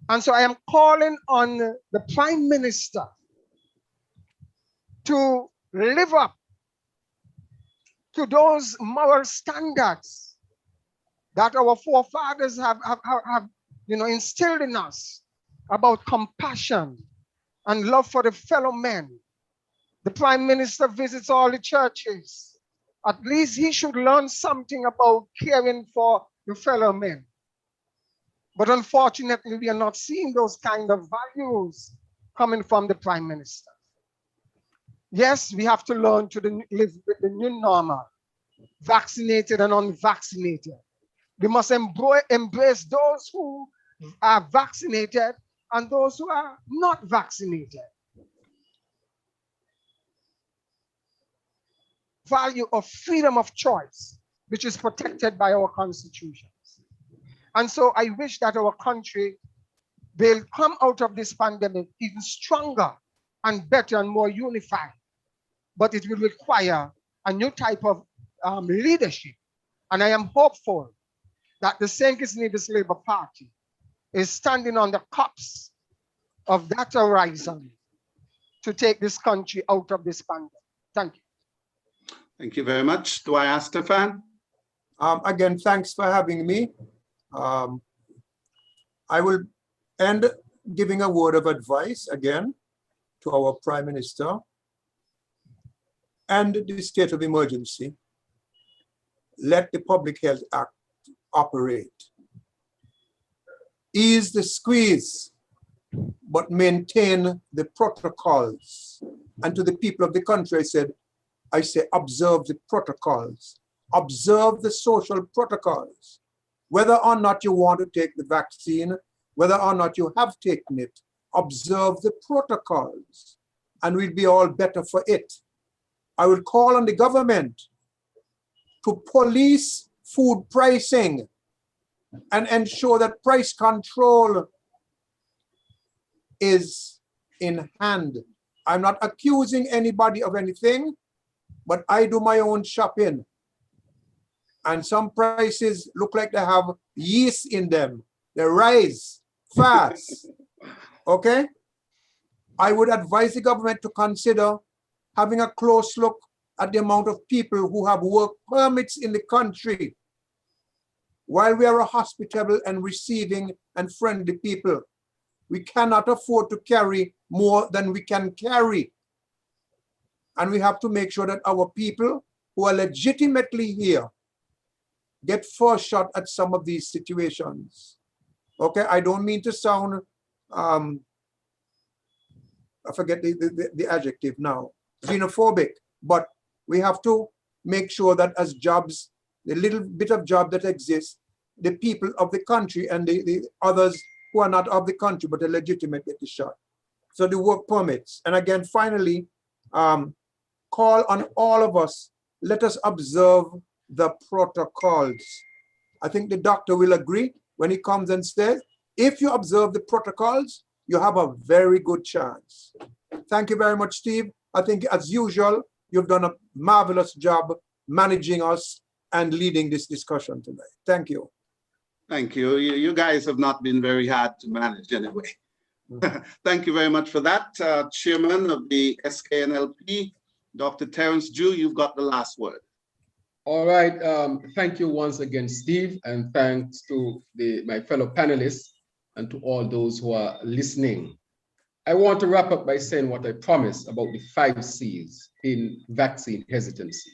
And so I am calling on the Prime Minister to live up to those moral standards that our forefathers have instilled in us about compassion and love for the fellow man. The Prime Minister visits all the churches. At least he should learn something about caring for the fellow men. But unfortunately, we are not seeing those kind of values coming from the Prime Minister. Yes, we have to learn to live with the new normal, vaccinated and unvaccinated. We must embrace those who are vaccinated and those who are not vaccinated. Value of freedom of choice, which is protected by our constitutions. And so I wish that our country will come out of this pandemic even stronger and better and more unified. But it will require a new type of leadership. And I am hopeful that the St. Kitts-Nevis Labour Party is standing on the cups of that horizon to take this country out of this pandemic. Thank you. Thank you very much. Do I ask Stefan? Again, thanks for having me. I will end giving a word of advice again to our Prime Minister and the state of emergency. Let the Public Health Act operate. Ease the squeeze, but maintain the protocols. And to the people of the country, I say, observe the protocols. Observe the social protocols. Whether or not you want to take the vaccine, whether or not you have taken it, observe the protocols, and we'll be all better for it. I will call on the government to police food pricing and ensure that price control is in hand. I'm not accusing anybody of anything, but I do my own shopping. And some prices look like they have yeast in them. They rise fast, okay? I would advise the government to consider having a close look at the amount of people who have work permits in the country. While we are a hospitable and receiving and friendly people, we cannot afford to carry more than we can carry. And we have to make sure that our people who are legitimately here get first shot at some of these situations. Okay, I don't mean to sound, I forget the adjective now, xenophobic, but we have to make sure that as jobs, the little bit of job that exists, the people of the country and the others who are not of the country but are legitimate get the shot. So the work permits. And again, finally, call on all of us, let us observe the protocols. I think the doctor will agree when he comes and says, If you observe the protocols, you have a very good chance. Thank you very much, Steve. I think, as usual, you've done a marvelous job managing us and leading this discussion tonight. Thank you. Thank you. You guys have not been very hard to manage anyway. Thank you very much for that. Chairman of the SKNLP, Dr. Terence Drew, you've got the last word. All right. Thank you once again, Steve, and thanks to my fellow panelists and to all those who are listening. I want to wrap up by saying what I promised about the 5 C's in vaccine hesitancy: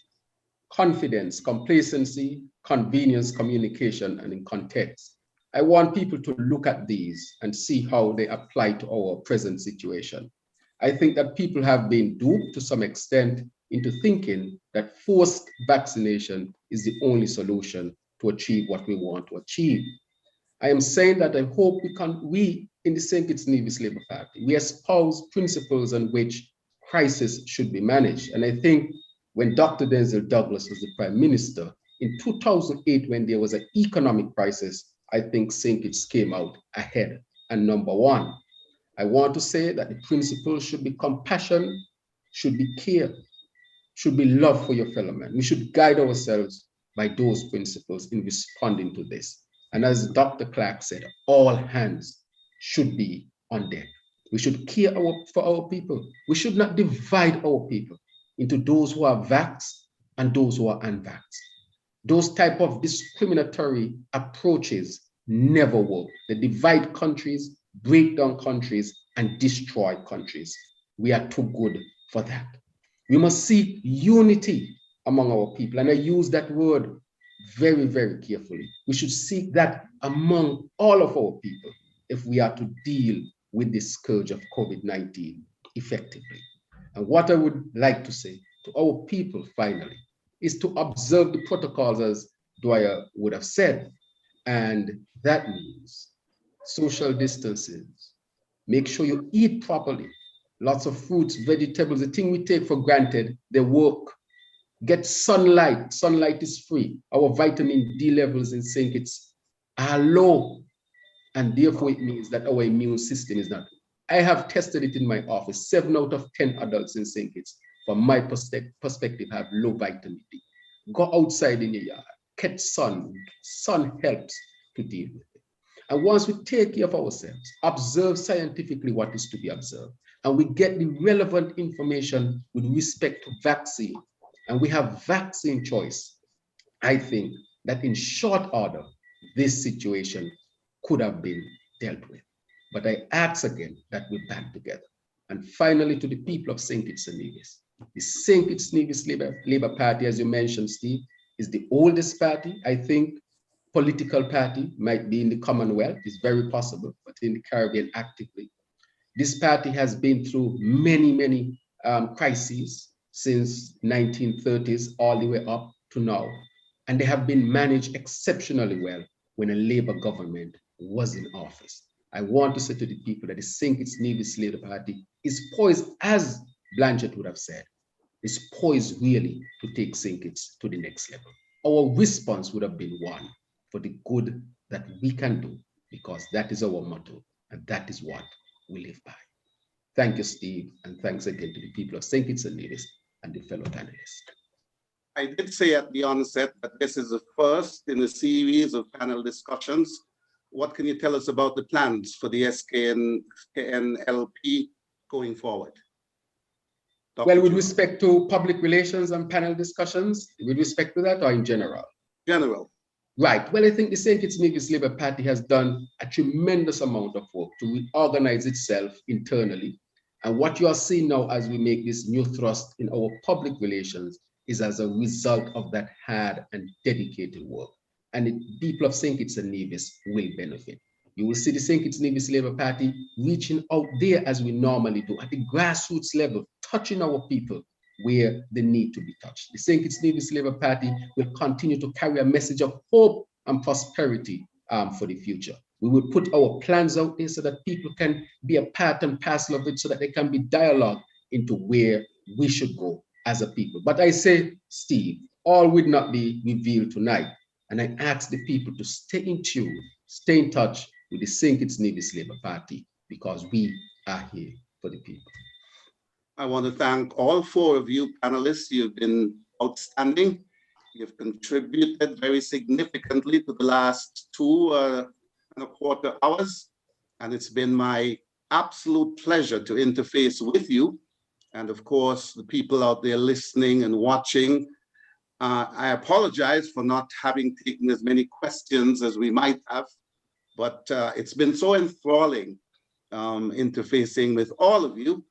confidence, complacency, convenience, communication, and in context. I want people to look at these and see how they apply to our present situation. I think that people have been duped to some extent into thinking that forced vaccination is the only solution to achieve what we want to achieve. I am saying that I hope we in the St. Kitts-Nevis Labour Party, we espouse principles on which crisis should be managed. And I think when Dr. Denzel Douglas was the Prime Minister in 2008, when there was an economic crisis, I think St. Kitts came out ahead. And number 1, I want to say that the principles should be compassion, should be care, should be love for your fellow man. We should guide ourselves by those principles in responding to this. And as Dr. Clark said, all hands should be on deck. We should care for our people. We should not divide our people into those who are vaxxed and those who are unvaxxed. Those type of discriminatory approaches never work. They divide countries, break down countries, and destroy countries. We are too good for that. We must seek unity among our people. And I use that word very, very carefully. We should seek that among all of our people if we are to deal with this scourge of COVID-19 effectively. And what I would like to say to our people finally is to observe the protocols as Dwyer would have said. And that means social distances. Make sure you eat properly. Lots of fruits, vegetables, the thing we take for granted, they work. Get sunlight. Sunlight is free. Our vitamin D levels in St. Kitts are low. And therefore it means that our immune system is not. I have tested it in my office. 7 out of 10 adults in St. Kitts, from my perspective, have low vitamin D. Go outside in your yard, catch sun. Sun helps to deal with it. And once we take care of ourselves, observe scientifically what is to be observed, and we get the relevant information with respect to vaccine, and we have vaccine choice, I think that in short order, this situation could have been dealt with. But I ask again that we band together. And finally, to the people of St. Kitts-Nevis, the St. Kitts-Nevis Labour Party, as you mentioned, Steve, is the oldest party. I think political party might be in the Commonwealth, it's very possible, but in the Caribbean actively. This party has been through many, many crises since 1930s all the way up to now. And they have been managed exceptionally well when a Labour government was in office. I want to say to the people that the St. Kitts-Nevis Labour Party is poised, as Blanchett would have said, is poised really to take St. Kitts to the next level. Our response would have been one, for the good that we can do, because that is our motto, and that is what we live by. Thank you, Steve, and thanks again to the people of St. Kitts-Nevis and the fellow panelists. I did say at the onset that this is the first in a series of panel discussions. What can you tell us about the plans for the SKNLP going forward? Well, with respect to public relations and panel discussions, with respect to that, or in general? General. Right. Well, I think the St. Kitts-Nevis Labour Party has done a tremendous amount of work to reorganize itself internally. And what you are seeing now as we make this new thrust in our public relations is as a result of that hard and dedicated work. And the people of St. Kitts-Nevis will benefit. You will see the St. Kitts-Nevis Labour Party reaching out there as we normally do at the grassroots level, touching our people where they need to be touched. The St. Kitts-Nevis Labour Party will continue to carry a message of hope and prosperity for the future. We will put our plans out there so that people can be a part and parcel of it, so that there can be dialogue into where we should go as a people. But I say, Steve, all would not be revealed tonight. And I ask the people to stay in tune, stay in touch with the St. Kitts-Nevis Labour Party, because we are here for the people. I want to thank all four of you panelists. You've been outstanding. You've contributed very significantly to the last 2.25 hours. And it's been my absolute pleasure to interface with you. And of course, the people out there listening and watching. I apologize for not having taken as many questions as we might have, but it's been so enthralling interfacing with all of you.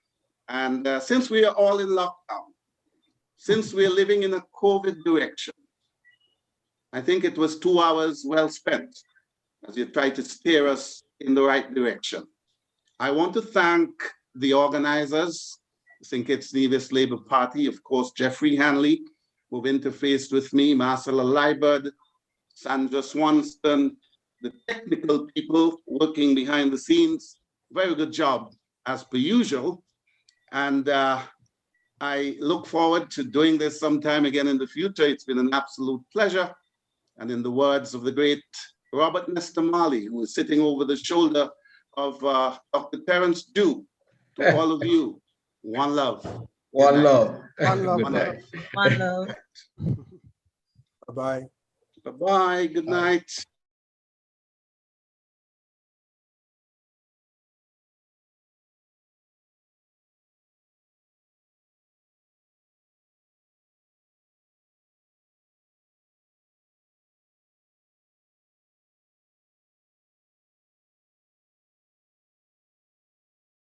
And since we are all in lockdown, since we're living in a COVID direction, I think it was 2 hours well spent as you try to steer us in the right direction. I want to thank the organizers, St. Kitts-Nevis Labour Party, of course, Jeffrey Hanley, who've interfaced with me, Marcella Liebert, Sandra Swanston, the technical people working behind the scenes. Very good job, as per usual. And I look forward to doing this sometime again in the future. It's been an absolute pleasure. And in the words of the great Robert Nesta Marley, who is sitting over the shoulder of Dr. Terence Dew, to all of you, one love. One love. One love. Good night. One love. Bye-bye. Bye-bye. Good night.